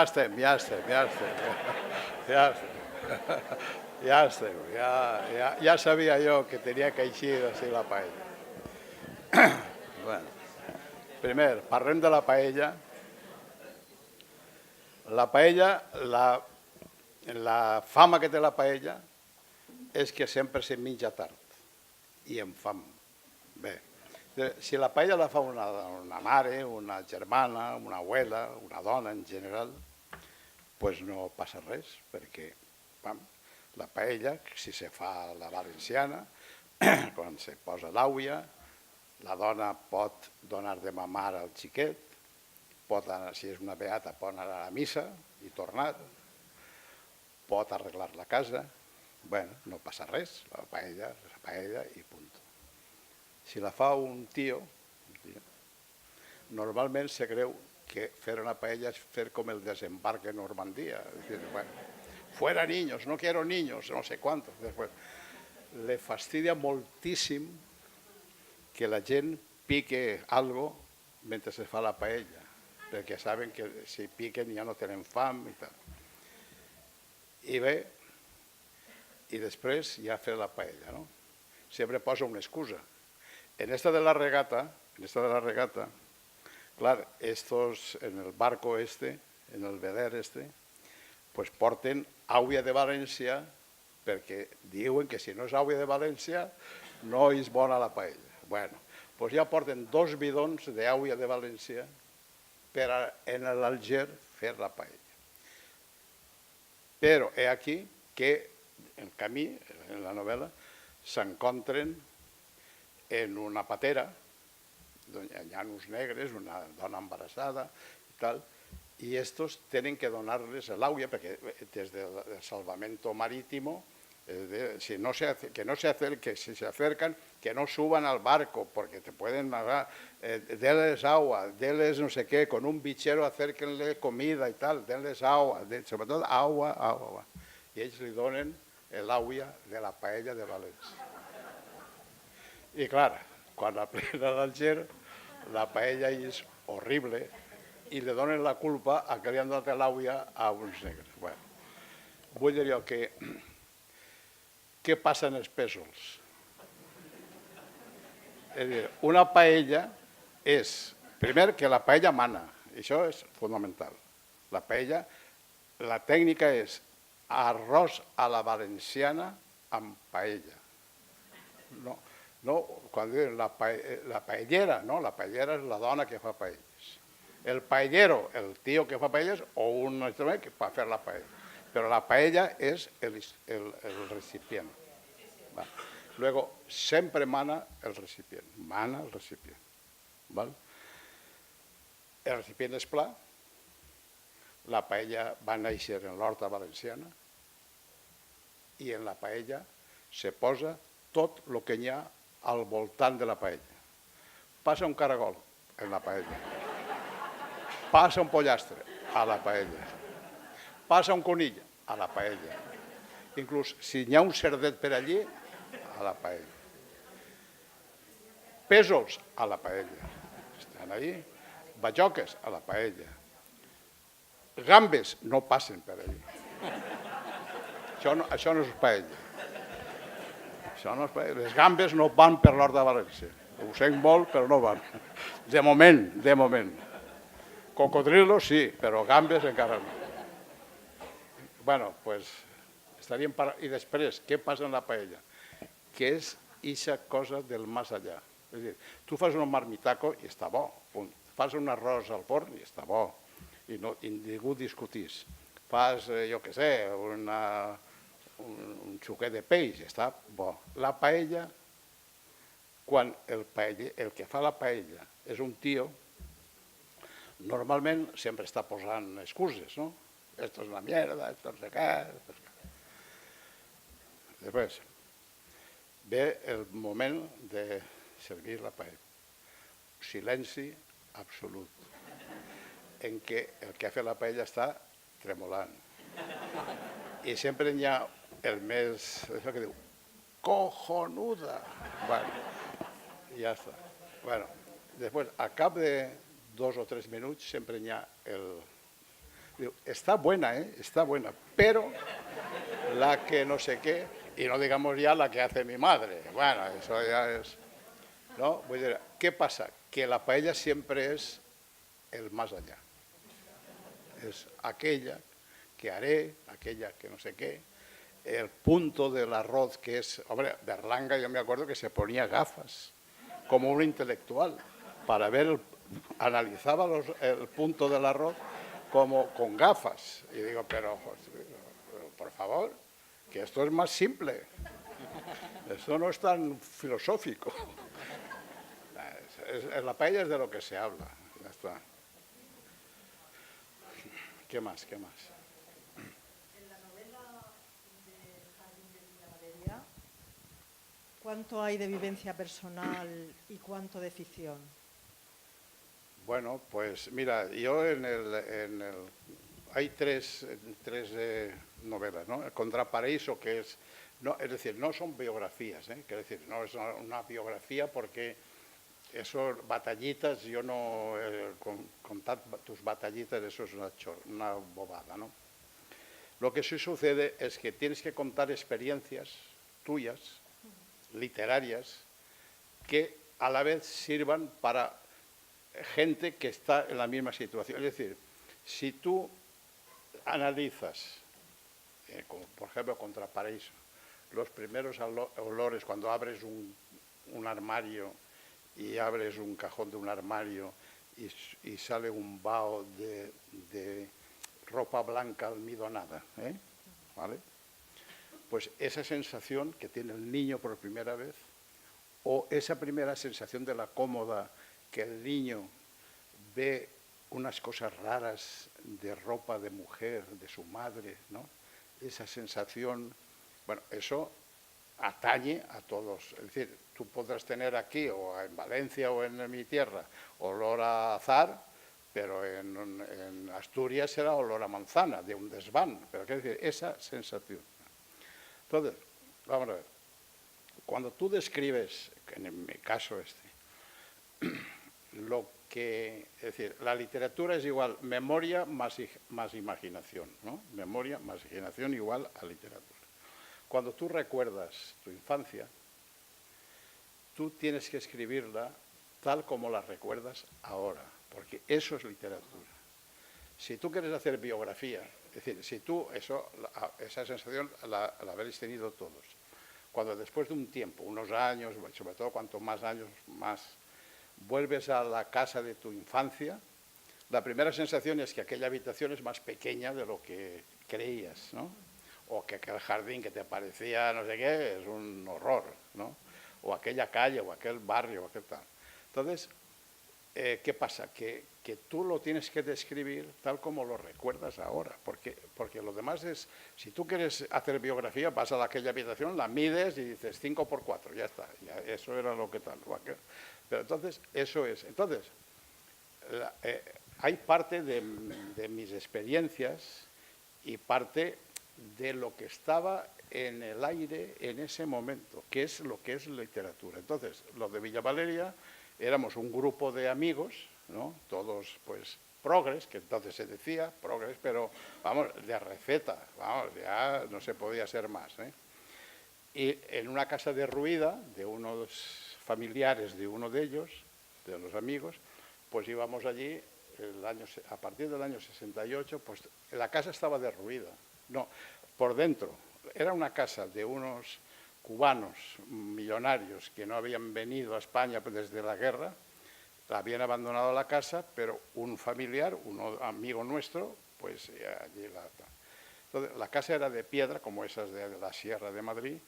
Speaker 2: Ja sabia jo que tenia que eixir així la paella. Primer, parlem de la paella. La paella, la fama que té la paella és que sempre se menja tard i amb fam. Bé, si la paella la fa una mare, una germana, una abuela, una dona en general, doncs no passa res, perquè la paella, si se fa a la valenciana, quan se posa l'àuia, la dona pot donar de mamar al xiquet, si és una beata pot anar a la missa i tornar, pot arreglar la casa, bueno, no passa res, la paella i punt. Si la fa un tio, normalment se creu que fer una paella és fer com el desembarc en Normandia. Es decir, bueno, fuera niños, no quiero niños, no sé cuántos. Después, le fastidia moltíssim que la gent pique algo mentre se fa la paella, perquè saben que si piquen ja no tenen fam i tal. I bé, i després ja fer la paella, no? Sempre posa una excusa. En esta de la regata, clar, estos en el barco este, en el veler este, pues porten aigua de València perquè diuen que si no és aigua de València no és bona la paella. Bueno, pues ja porten 2 bidons d'aigua de València per en l'Alger fer la paella. Però he aquí que en camí, en la novel·la, s'encontren en una patera, hi ha uns negres, una dona embarassada i tal, i estos tenen que donar-les l'aigua perquè des del salvamento marítimo, que si se acercan, que no suban al barco porque te pueden dar, denles agua, denles no sé qué, con un bichero acérquenle comida y tal, denles agua, sobre todo agua. I ells li donen l'aigua de la paella de València. I clar, quan la plena d'Alger, la paella és horrible i li donen la culpa a que li han donat l'aigua a uns negres. Bueno, vull dir jo que què passa en els pèsols? És a dir, una paella és, primer, que la paella mana, i això és fonamental. La paella, la tècnica és arròs a la valenciana amb paella. No, quan diuen la paellera, no, la paellera és la dona que fa paelles. El paellero, el tio que fa paelles, o un instrument que fa fer la paella. Pero la paella es el recipiente. ¿Vale? Luego, siempre mana el recipiente. ¿Vale? El recipiente es pla. La paella va néixer en l'horta valenciana i en la paella se posa tot el que hi ha al voltant de la paella. Passa un caragol en la paella. Passa un pollastre a la paella. Passa un conill a la paella. Inclús si hi ha un cerdet per allí, a la paella. Pèsols a la paella. Estan allí. Bajoques a la paella. Gambes no passen per allí. Això no és paella. Les gambes no van per l'hort de València. Ho sent molt, però no van. De moment. Cocodrilos sí, però gambes encara no. Bueno, pues estaríem parlant. I després, què passa en la paella? Que és eixa cosa del més allà. És a dir, tu fas un marmitaco i està bo. Fas un arròs al forn i està bo. I ningú discutís. Fas, jo què sé, un xuquet de peix, està bo. La paella, quan el que fa la paella és un tio, normalment sempre està posant excuses, no? Esto es una mierda, esto no sé què. Després, ve el moment de servir la paella. Silenci absolut, en què el que ha fet la paella està tremolant. I sempre hi ha el més, això que diu, cojonuda. Bueno, ja està. Bueno, després, al cap de 2 o 3 minuts, sempre hi ha el... Diu, está buena, está buena, pero la que no sé qué, y no digamos ya la que hace mi madre. Bueno, eso ya es... ¿No? Vull dir, ¿qué pasa? Que la paella siempre es el más allá. Es aquella que haré, aquella que no sé qué, el punto del arroz que es... Hombre, Berlanga yo me acuerdo que se ponía gafas, como un intelectual, para ver, analizaba el punto del arroz como con gafas. Y digo, pero por favor, que esto es más simple. Esto no es tan filosófico. En la paella es de lo que se habla. Ya está. ¿Qué más?
Speaker 5: En la novela ¿Cuánto hay de vivencia personal y cuánto de ficción?
Speaker 2: Bueno, pues mira, yo hay tres novelas, ¿no? El Contraparaíso, que es, no, es decir, no son biografías, quiero decir, no es una biografía porque eso, batallitas, yo no, contar tus batallitas, eso es una bobada, ¿no? Lo que sí sucede es que tienes que contar experiencias tuyas, literarias, que a la vez sirvan para gente que está en la misma situación. Es decir, si tú analizas, como por ejemplo Contraparaíso, los primeros olores cuando abres un armario y abres un cajón de un armario y sale un vaho de ropa blanca almidonada, ¿vale? Pues esa sensación que tiene el niño por primera vez, o esa primera sensación de la cómoda que el niño ve unas cosas raras de ropa de mujer, de su madre, ¿no? Esa sensación, bueno, eso atañe a todos. Es decir, tú podrás tener aquí, o en Valencia o en mi tierra, olor a azar, pero en Asturias será olor a manzana, de un desván. Pero quiero decir, esa sensación. Entonces, vamos a ver, cuando tú describes, en mi caso lo que, es decir, la literatura es igual memoria más imaginación, ¿no? Memoria más imaginación igual a literatura. Cuando tú recuerdas tu infancia, tú tienes que escribirla tal como la recuerdas ahora, porque eso es literatura. Si tú quieres hacer biografía, es decir, si tú, esa sensación la habréis tenido todos. Cuando después de un tiempo, unos años, sobre todo cuanto más años, más, vuelves a la casa de tu infancia, la primera sensación es que aquella habitación es más pequeña de lo que creías, ¿no? O que aquel jardín que te parecía no sé qué es un horror, ¿no? O aquella calle, o aquel barrio, o aquel tal. Entonces, ¿qué pasa? Que tú lo tienes que describir tal como lo recuerdas ahora, porque lo demás es, si tú quieres hacer biografía, vas a aquella habitación, la mides y dices 5×4, ya está, ya, eso era lo que tal. Pero entonces, eso es. Entonces, hay parte de mis experiencias y parte de lo que estaba en el aire en ese momento, que es lo que es literatura. Entonces, los de Villa Valeria éramos un grupo de amigos, ¿no? Todos, pues, progres, que entonces se decía progres, pero, vamos, de receta, vamos, ya no se podía ser más, Y en una casa derruida de unos familiares de uno de ellos, de los amigos, pues íbamos allí a partir del año 68, pues la casa estaba derruida, no, por dentro. Era una casa de unos cubanos millonarios que no habían venido a España desde la guerra, habían abandonado la casa, pero un familiar, un amigo nuestro, pues allí Entonces, la casa era de piedra, como esas de la Sierra de Madrid,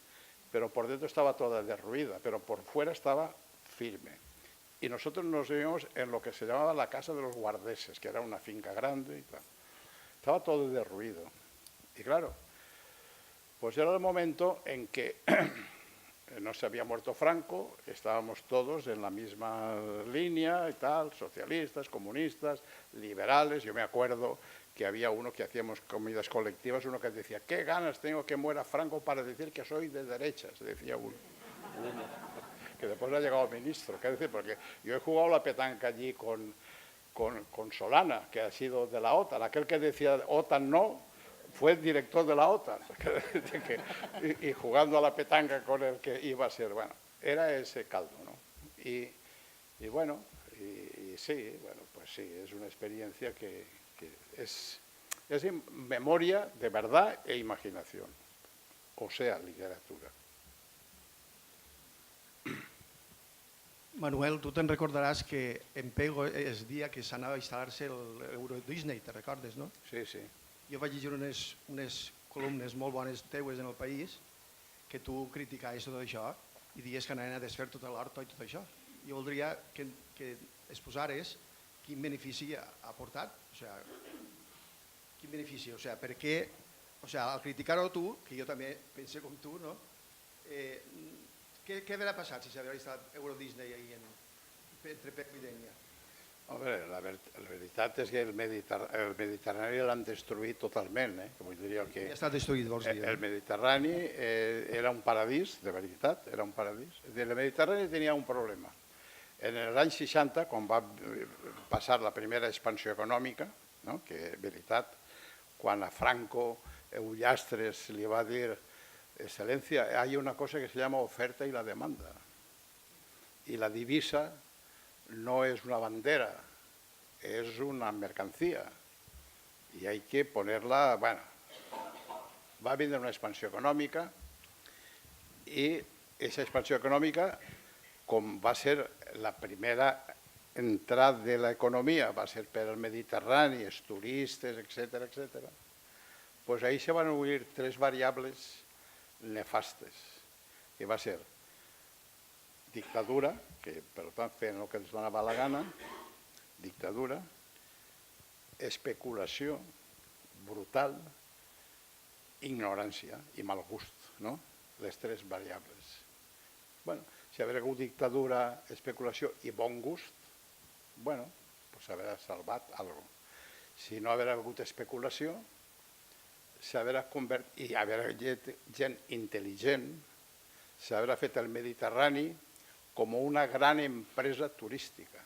Speaker 2: pero por dentro estaba toda derruida, pero por fuera estaba firme. Y nosotros nos vivimos en lo que se llamaba la casa de los guardeses, que era una finca grande y tal. Estaba todo derruido. Y claro, pues era el momento en que no se había muerto Franco, estábamos todos en la misma línea y tal, socialistas, comunistas, liberales. Yo me acuerdo que había uno que hacíamos comidas colectivas, uno que decía, qué ganas tengo que muera Franco para decir que soy de derechas, decía uno. Que después ha llegado ministro, ¿qué decir? Porque yo he jugado la petanca allí con Solana, que ha sido de la OTAN, aquel que decía OTAN no, fue el director de la OTAN, y jugando a la petanca con el que iba a ser, bueno, era ese caldo, ¿no? Y bueno, y sí, bueno, pues sí, es una experiencia que es memoria de verdad e imaginación, o sea, literatura.
Speaker 6: Manuel, tu te'n recordaràs que en Pego és dia que s'anava a instal·lar-se l'Euro Disney, te recordes, no?
Speaker 2: Sí, sí.
Speaker 6: Jo vaig llegir unes columnes molt bones teues en el País que tu criticaves tot això i dies que anaven a desfer tot l'horta i tot això. Jo voldria que exposares quin benefici ha portat, o sigui, quin benefici, o sigui, per què, o sigui, al criticar-ho tu, que jo també pense com tu, no? Què haurà passat si s'hagués estat Euro Disney ahir entre Pego i Dénia?
Speaker 2: Home, la veritat és que el Mediterrani l'han destruït totalment. Vull dir que
Speaker 6: Ja està destruït, vols dir?
Speaker 2: el Mediterrani era un paradís, de veritat, era un paradís. El Mediterrani tenia un problema. En l'any 60, quan va passar la primera expansió econòmica, que en veritat, quan a Franco Ullastres li va dir excelencia, hay una cosa que se llama oferta y la demanda. Y la divisa no es una bandera, es una mercancía. Y hay que ponerla, bueno, va a venir una expansió econòmica i aquesta expansió econòmica, com va ser la primera entrada de l'economia, va ser per al Mediterrani, els turistes, etc., doncs ahir se van obrir tres variables nefastes, que va ser dictadura, que per tant feien el que ens donava la gana, dictadura, especulació brutal, ignorància i mal gust, no? Les tres variables. Bé, si hagués hagut dictadura, especulació i bon gust, bé, doncs s'haurà salvat alguna cosa. Si no hagués hagut especulació, s'haurà convertit, i haurà gent intel·ligent, s'haurà fet el Mediterrani com una gran empresa turística.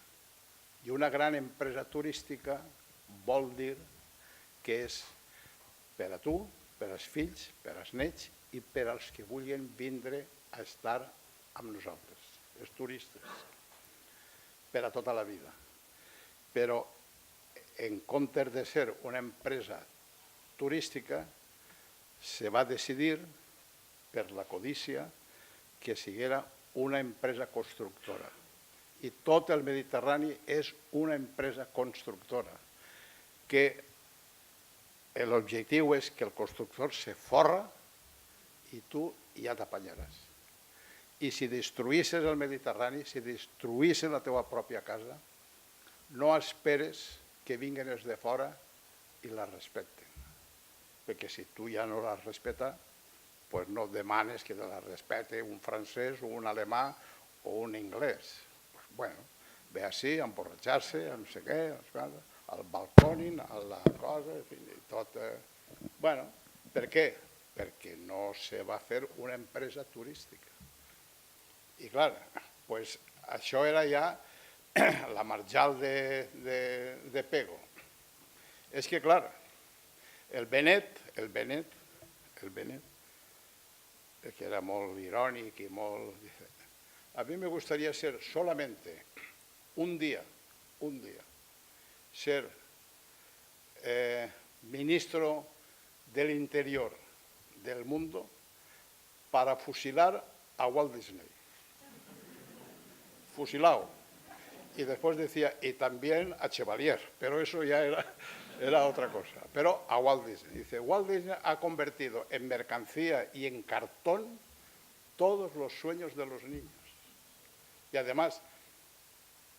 Speaker 2: I una gran empresa turística vol dir que és per a tu, per als fills, per als nets i per als que vulguin vindre a estar amb nosaltres, els turistes, per a tota la vida. Però en comptes de ser una empresa turística, se va decidir per la codícia que siguera una empresa constructora. I tot el Mediterrani és una empresa constructora, que l'objectiu és que el constructor se forra i tu ja t'apanyaràs. I si destruïsses el Mediterrani, si destruïsses la teva pròpia casa, no esperes que vinguin els de fora i la respecten. Perquè si tu ja no la respetes, doncs no demanes que te la respecte un francès o un alemà o un anglès. Bueno, ve així, a emborratxar-se, a no sé què, al balcòning, a la cosa, i tot. Bueno, per què? Perquè no se va fer una empresa turística. I clar, doncs això era ja la marjal de Pego. És que clar, el Benet, que era molt irònic i molt... A mí me gustaría ser solamente un día, ser ministro del Interior del mundo para fusilar a Walt Disney. Fusilado. Y después decía, y también a Chevalier, pero eso ya era otra cosa. Pero a Walt Disney. Dice, Walt Disney ha convertido en mercancía y en cartón todos los sueños de los niños. Y además,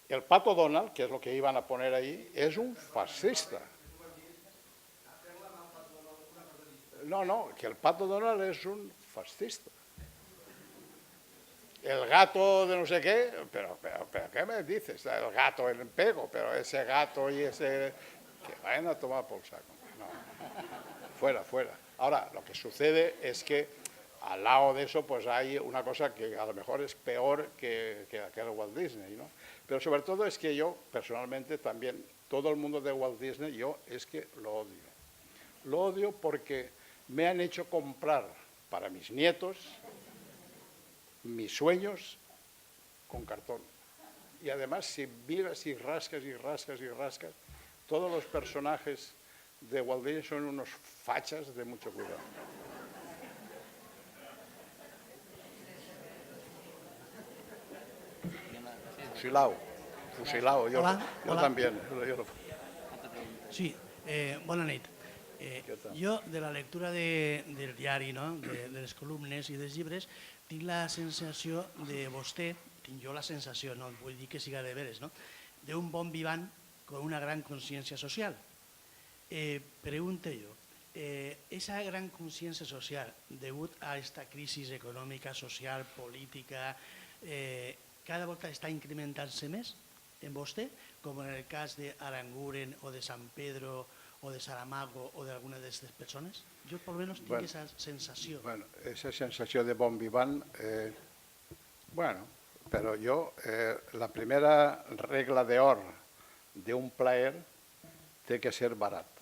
Speaker 2: el Pato Donald, que es lo que iban a poner ahí, es un fascista. No, que el Pato Donald es un fascista. El gato de no sé qué, pero ¿qué me dices? El gato en Pego, pero ese gato y ese... Que vayan a tomar por saco. No. Fuera. Ahora, lo que sucede es que al lado de eso pues hay una cosa que a lo mejor es peor que aquel Walt Disney, ¿no? Pero sobre todo es que yo personalmente también, todo el mundo de Walt Disney, yo es que lo odio. Lo odio porque me han hecho comprar para mis nietos mis sueños con cartón. Y además, si miras y rascas, todos los personajes de Walt Disney son unos fachas de mucho cuidado. Fusilado. Yo también.
Speaker 7: Sí, bona nit. Jo, de la lectura del diari, de les columnes i dels llibres, tinc la sensació de vostè, tinc jo la sensació, no vull dir que siga de veres, d'un bon vivant con una gran consciència social. Pregunto yo, esa gran conciencia social, degut a esta crisis econòmica, social, política, cada volta està incrementant-se més en vostè, com en el cas d'Aranguren o de San Pedro o de Saramago o d'alguna d'aquestes persones? Jo, per almenys, tinc aquesta sensació.
Speaker 2: Bueno, esa sensació de bon vivant, bueno, però jo, la primera regla d'or d'un plaer té que ser barat.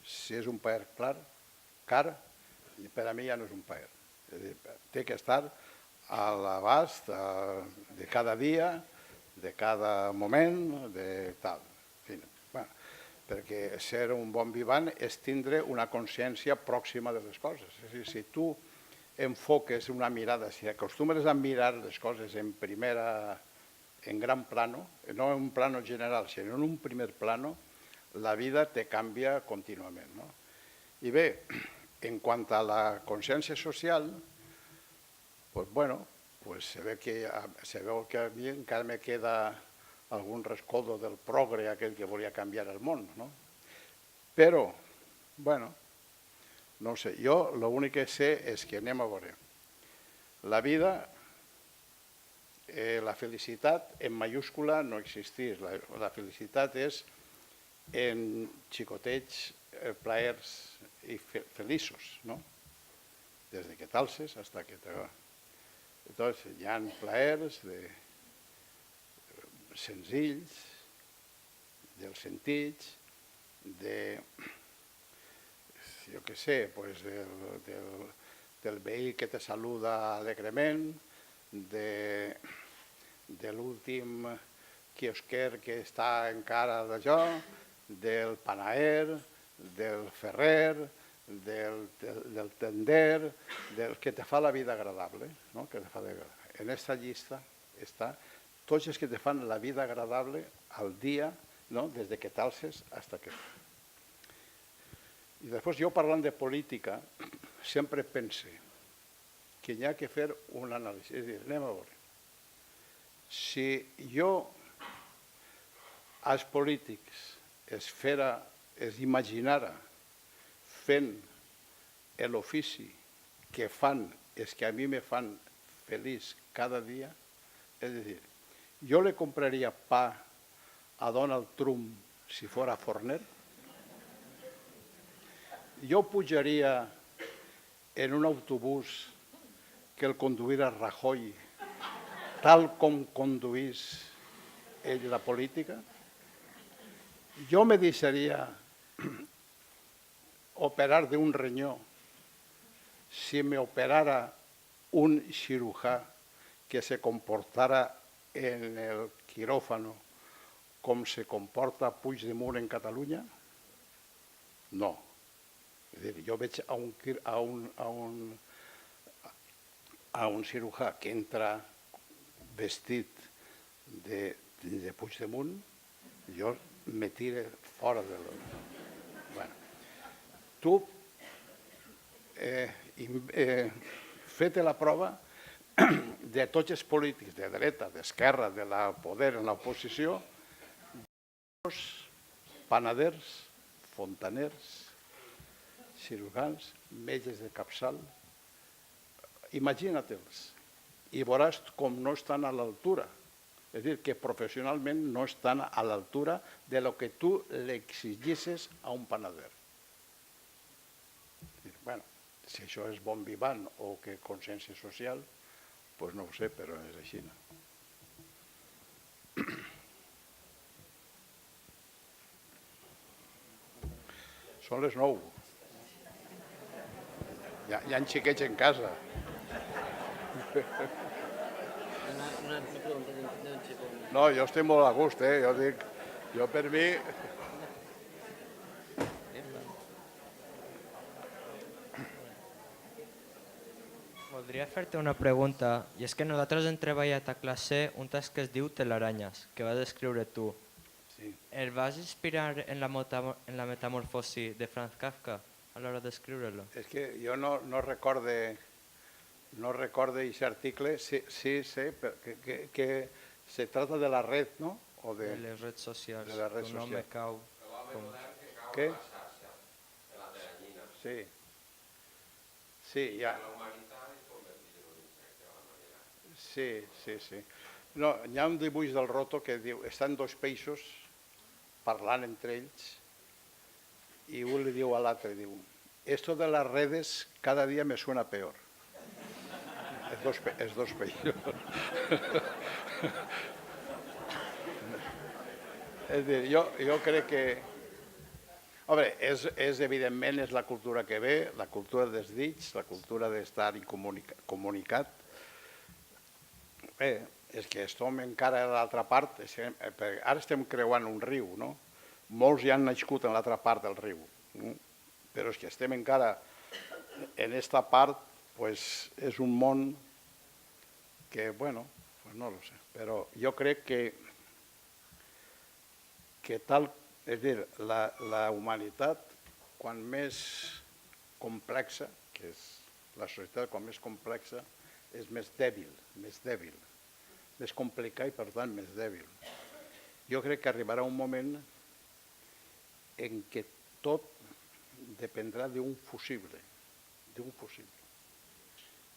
Speaker 2: Si és un plaer car, per a mi ja no és un plaer. Té que estar a l'abast de cada dia, de cada moment, de tal. Perquè ser un bon vivant és tindre una consciència pròxima de les coses. És a dir, si tu enfoques una mirada, si acostumes a mirar les coses en gran plano, no en un plano general, sinó en un primer plano, la vida te canvia contínuament. I bé, en quant a la consciència social, se veu que a mi encara me queda algun rescoldo del progre aquell que volia canviar el món. Però, no ho sé, jo l'únic que sé és que anem a veure. La vida, la felicitat en mayúscula no existeix. La felicitat és en xicotets, plaers i feliços, des que t'alces fins que te va. Entonces, hi ha plaers senzills, dels sentits, jo què sé, del veí que te saluda alegrement, de l'últim quiosquer que està encara d'allò, del panaer, del ferrer, del tender, del que te fa la vida agradable. En aquesta llista està tots els que te fan la vida agradable al dia, des que t'alces fins que... I després jo parlant de política sempre pense que hi ha que fer un anàlisi. És a dir, anem a veure. Si jo als polítics es imaginara fent l'ofici que fan els que a mi me fan feliç cada dia, és a dir, jo li compraria pa a Donald Trump si fora forner, jo pujaria en un autobús que el conduïra Rajoy, tal com conduís ell la política, jo me deixaria operar d'un renyó si me operara un cirujà que se comportara en el quiròfano com se comporta Puigdemont en Catalunya? No. És a dir, jo veig a un cirujà que entra vestit de Puigdemont, jo me tire fora de l'hora. Tu, feta la prova de tots els polítics de dreta, d'esquerra, de la poder en l'oposició, panaders, fontaners, cirurgians, metges de capçal, imagina-te'ls i veuràs com no estan a l'altura. És a dir, que professionalment no estan a l'altura de lo que tu li exigisses a un panader. Bueno, si això és bon vivant o que consciència social, doncs no ho sé, però és així. Són les 9. Hi ha xiquets en casa. No, jo estic molt a gust, jo dic, jo per mi...
Speaker 8: Voldria fer-te una pregunta, i és que nosaltres hem treballat a classe un text que es diu Telarañas, que vas escriure tu. El vas inspirar en la metamorfosi de Franz Kafka a l'hora d'escriure-lo?
Speaker 2: És que jo no recorde aquest article, sí sé que se trata de la red, ¿no?
Speaker 8: De les redes socials,
Speaker 2: de la red
Speaker 8: un home
Speaker 2: social.
Speaker 8: cau.
Speaker 2: Què? Sí. Sí, ja. Sí, sí, sí. No, hi ha un dibuix del Roto que diu, estan dos peixos parlant entre ells i un li diu a l'altre, diu, esto de las redes cada día me suena peor. Els dos peixos. És dir, jo crec que... Home, evidentment és la cultura que ve, la cultura dels dits, la cultura d'estar comunicat. Bé, és que estem encara a l'altra part, ara estem creuant un riu, no? Molts ja han nascut en l'altra part del riu, però és que estem encara en aquesta part, és un món que, bueno, no ho sé, però jo crec que tal, és a dir, la humanitat, quan més complexa, que és la societat, quan més complexa, és més dèbil, més complicada i, per tant, més dèbil. Jo crec que arribarà un moment en què tot dependrà d'un fusible,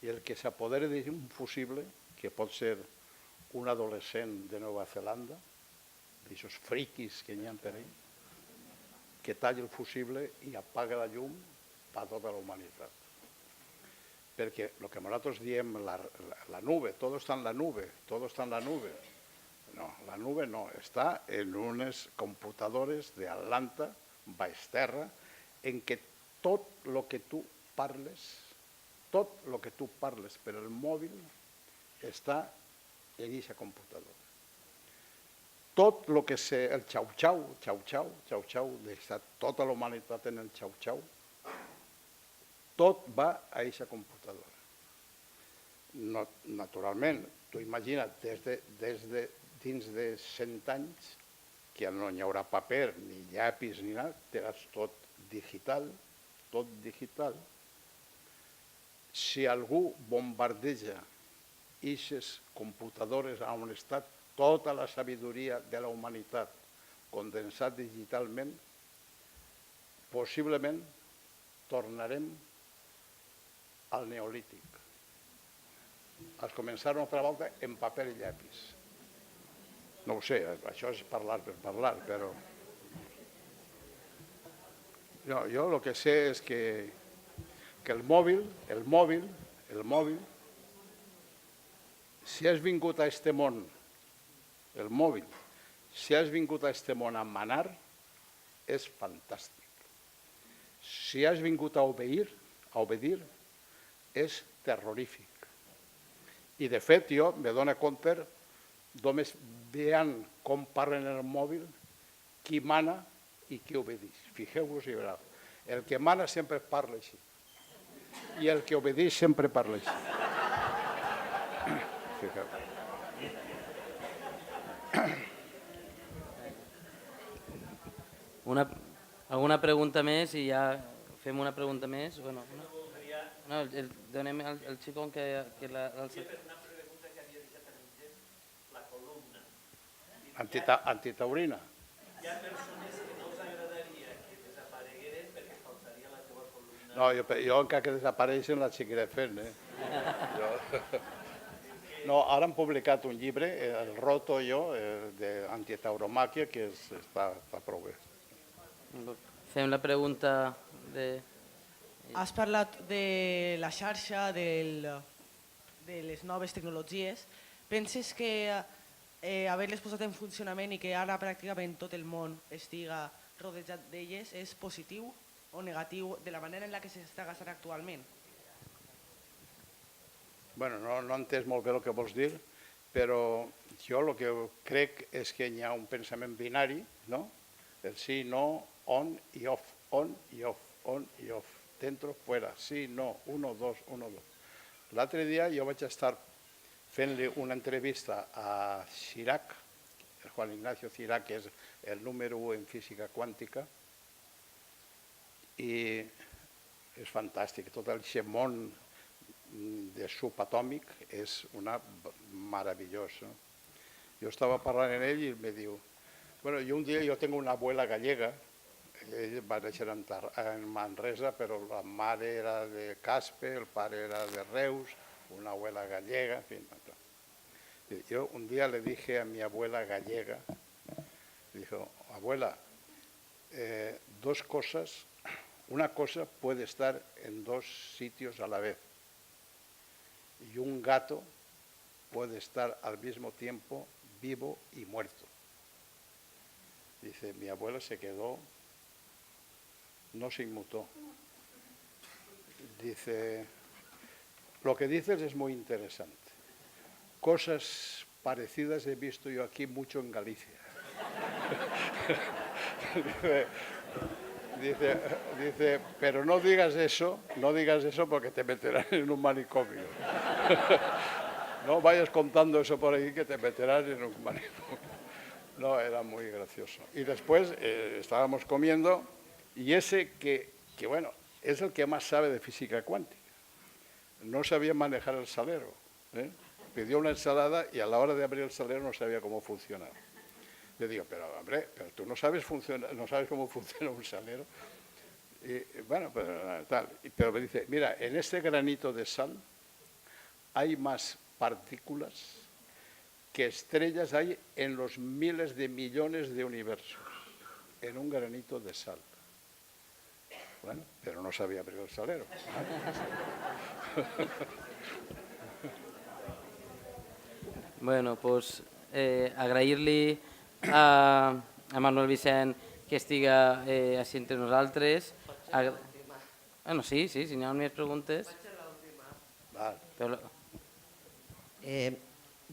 Speaker 2: I el que s'apodera d'un fusible, que pot ser un adolescent de Nova Zelanda, d'aixòs friquis que n'hi ha per ahí, que talla el fusible i apaga la llum per a tota la humanitat. Perquè el que nosaltres diem, la nube, tot està en la nube, No, la nube no, està en unes computadores d'Atlanta, baix terra, en què tot el que tu parles per el mòbil està en aquesta computadora. Tot el que sé, el xau-xau, d'estar tota la humanitat en el xau-xau, tot va a aquesta computadora. Naturalment, tu imagina't, dins de 100 anys, que no hi haurà paper, ni llapis, ni res, tindràs tot digital. Si algú bombardeja aquestes computadores on està tota la sabidoria de la humanitat condensat digitalment, possiblement tornarem al neolític. Es començar una altra volta en paper i llapis. No ho sé, això és parlar per parlar, però... Jo el que sé és que el mòbil, si has vingut a este món, el mòbil, si has vingut a este món a manar, és fantàstic. Si has vingut a obeir, és terrorífic. I de fet jo me dono compte, només veient com parlen en el mòbil, qui mana i qui obedeix. Fixeu-vos i veureu. El que mana sempre parla així. I el que obedeix sempre parla així. Fixeu.
Speaker 1: Alguna pregunta més i ja fem una pregunta més? No, donem el xicón que l'ha alçat.
Speaker 4: Una pregunta que havia deixat en intent, la columna.
Speaker 2: Antitaurina.
Speaker 4: Hi ha persones que no els agradaria que desaparegueren perquè faltaria la teva columna.
Speaker 2: No, jo encara que desapareixen la seguiré fent. No, ara han publicat un llibre, el Roto i jo, d'antitauromàquia, que està prou bé.
Speaker 1: Fem la pregunta de...
Speaker 5: Has parlat de la xarxa, de les noves tecnologies. Penses que haver-les posat en funcionament i que ara pràcticament tot el món estiga rodejat d'elles és positiu o negatiu de la manera en la que s'està gastant actualment?
Speaker 2: Bueno, no he entès molt bé el que vols dir, però jo el que crec és que hi ha un pensament binari, no? El sí, no, on i off, on i off, on i off, dentro, fuera, sí, no, 1, 2, 1, 2. L'altre dia jo vaig estar fent-li una entrevista a Chirac, el Juan Ignacio Chirac, que és el número 1 en física quàntica, i és fantàstic, tot aquest món de subatòmic és una meravellosa. Jo estava parlant amb ell i em diu, bueno, un dia yo tengo una abuela gallega ell va néixer en Manresa, però la mare era de Caspe, el pare era de Reus, una abuela gallega, en fin. Yo un día le dije a mi abuela gallega, dijo, abuela, dos cosas, una cosa puede estar en dos sitios a la vez y un gato puede estar al mismo tiempo vivo y muerto. Dice, mi abuela se quedó, no se inmutó. Dice, lo que dices es muy interesante. Cosas parecidas he visto yo aquí mucho en Galicia. Dice, pero no digas eso porque te meterán en un manicomio. No vayas contando eso por ahí que te meterán en un manicomio. No, era muy gracioso. Y después estábamos comiendo y ese que bueno, es el que más sabe de física cuántica. No sabía manejar el salero. Pidió una ensalada y a la hora de abrir el salero no sabía cómo funcionaba. Le digo, pero hombre, pero tú no sabes cómo funciona un salero. Y, bueno, pero me dice, mira, en este granito de sal hay más partículas que estrellas hay en los miles de millones de universos, en un granito de sal. Bueno, pero no sabía abrir el salero.
Speaker 1: Bueno, doncs agrair-li a Manuel Vicent que estiga així entre nosaltres. Bueno, sí, si n'hi ha més preguntes.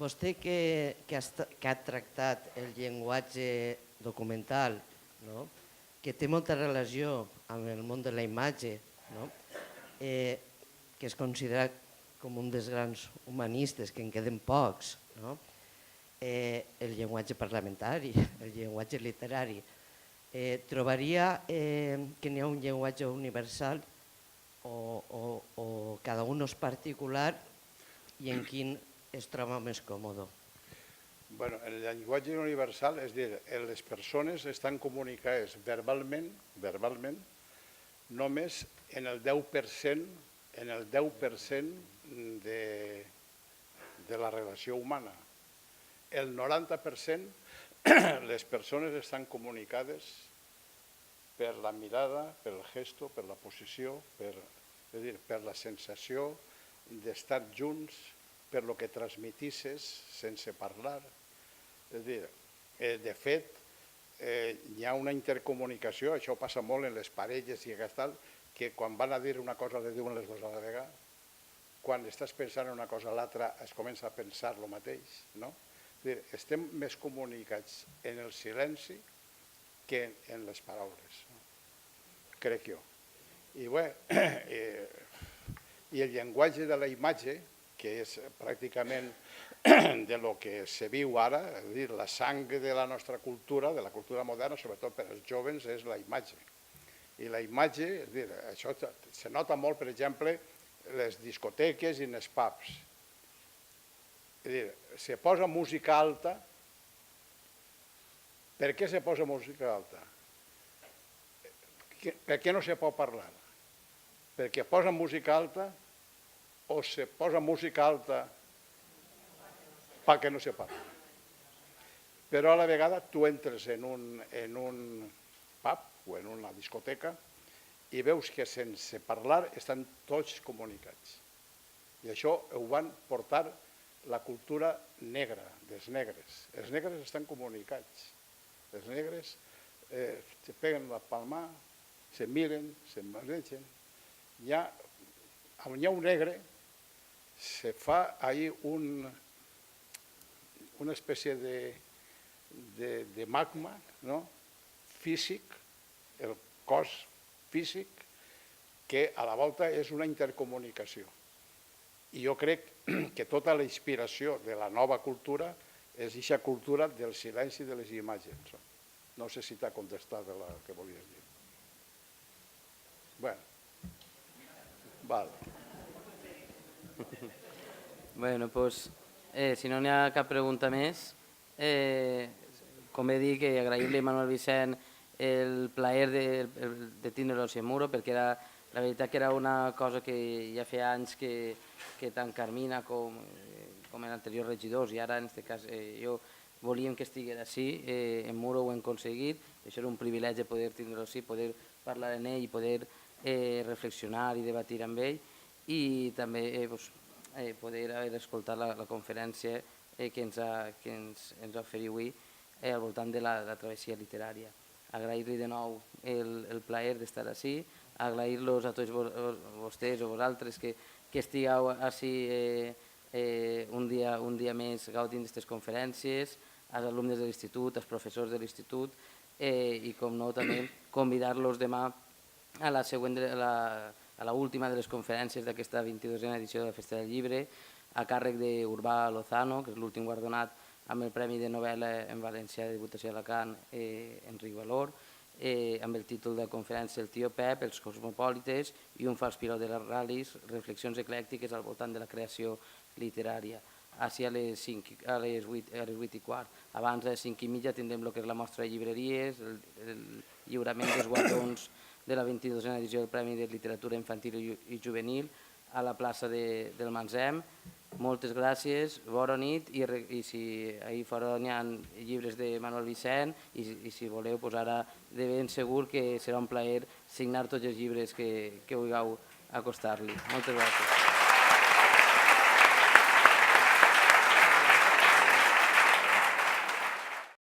Speaker 9: Vostè que ha tractat el llenguatge documental, que té molta relació amb el món de la imatge, que és considerat com un dels grans humanistes, que en queden pocs, el llenguatge parlamentari, el llenguatge literari. Trobaria que n'hi ha un llenguatge universal o cada un és particular i en quin es troba més còmode?
Speaker 2: Bueno, el llenguatge universal, és a dir, les persones estan comunicades verbalment només en el 10% de la relació humana. El 90% les persones estan comunicades per la mirada, per el gesto, per la posició, per la sensació d'estar junts, per lo que transmetisses sense parlar. És a dir, de fet, hi ha una intercomunicació, això passa molt en les parelles i tal, que quan van a dir una cosa li diuen les dues a la vegada. Quan estàs pensant en una cosa a l'altra es comença a pensar el mateix, no? És a dir, estem més comunicats en el silenci que en les paraules, crec jo. I el llenguatge de la imatge, que és pràcticament de lo que se viu ara, és a dir, la sang de la nostra cultura, de la cultura moderna, sobretot per als joves, és la imatge. I la imatge, és a dir, això se nota molt, per exemple, les discoteques i en els pubs. És a dir, se posa música alta. Per què se posa música alta? Per què no se pot parlar? Perquè posa música alta o se posa música alta perquè no se parla. Però a la vegada tu entres en un pub o en una discoteca i veus que sense parlar estan tots comunicats. I això ho van portar la cultura negra, dels negres. Els negres estan comunicats. Els negres se peguen la palma, se miren, se maregen. Hi ha un negre, se fa ahí una espècie de magma físic, el cos físic, que a la volta és una intercomunicació. I jo crec que tota la inspiració de la nova cultura és aquesta cultura del silenci de les imatges. No sé si t'ha contestat el que volies dir. Bueno, val.
Speaker 1: Bueno, doncs, si no n'hi ha cap pregunta més, com he dit, agrair-li a Manuel Vicent el plaer de tindre-lo a Muro, perquè la veritat que era una cosa que ja feia anys que tant Carmina com els anteriors regidors, i ara en aquest cas jo, volíem que estigués així, en Muro ho hem aconseguit, això era un privilegi poder tindre-lo així, poder parlar amb ell i poder reflexionar i debatir amb ell, i també poder haver escoltat la conferència que ens ha oferit avui al voltant de la travessia literària. Agrair-li de nou el plaer d'estar així, agrair-los a tots vostès o vosaltres que estigueu així un dia més gaudint d'aquestes conferències, als alumnes de l'institut, als professors de l'institut, i com no també convidar-los demà a l'última de les conferències d'aquesta 22a edició de la Festa del Llibre, a càrrec d'Urbà Lozano, que és l'últim guardonat amb el Premi de Novel·la en Valencià de Diputació d'Alacant, Enric Valor, amb el títol de conferència El tio Pep, els cosmopolites i un fals pilot de les ral·lis, reflexions eclèctiques al voltant de la creació literària. Així a les 8:15. Abans a les 5:30 tindrem el que és la mostra de llibreries, el lliurament dels guardons de la 22a edició del Premi de Literatura Infantil i Juvenil a la plaça del Mansem. Moltes gràcies, bona nit, i si ahir fora n'hi ha llibres de Manuel Vicent, i si voleu, ara de ben segur que serà un plaer signar tots els llibres que vulgueu acostar-li. Moltes gràcies.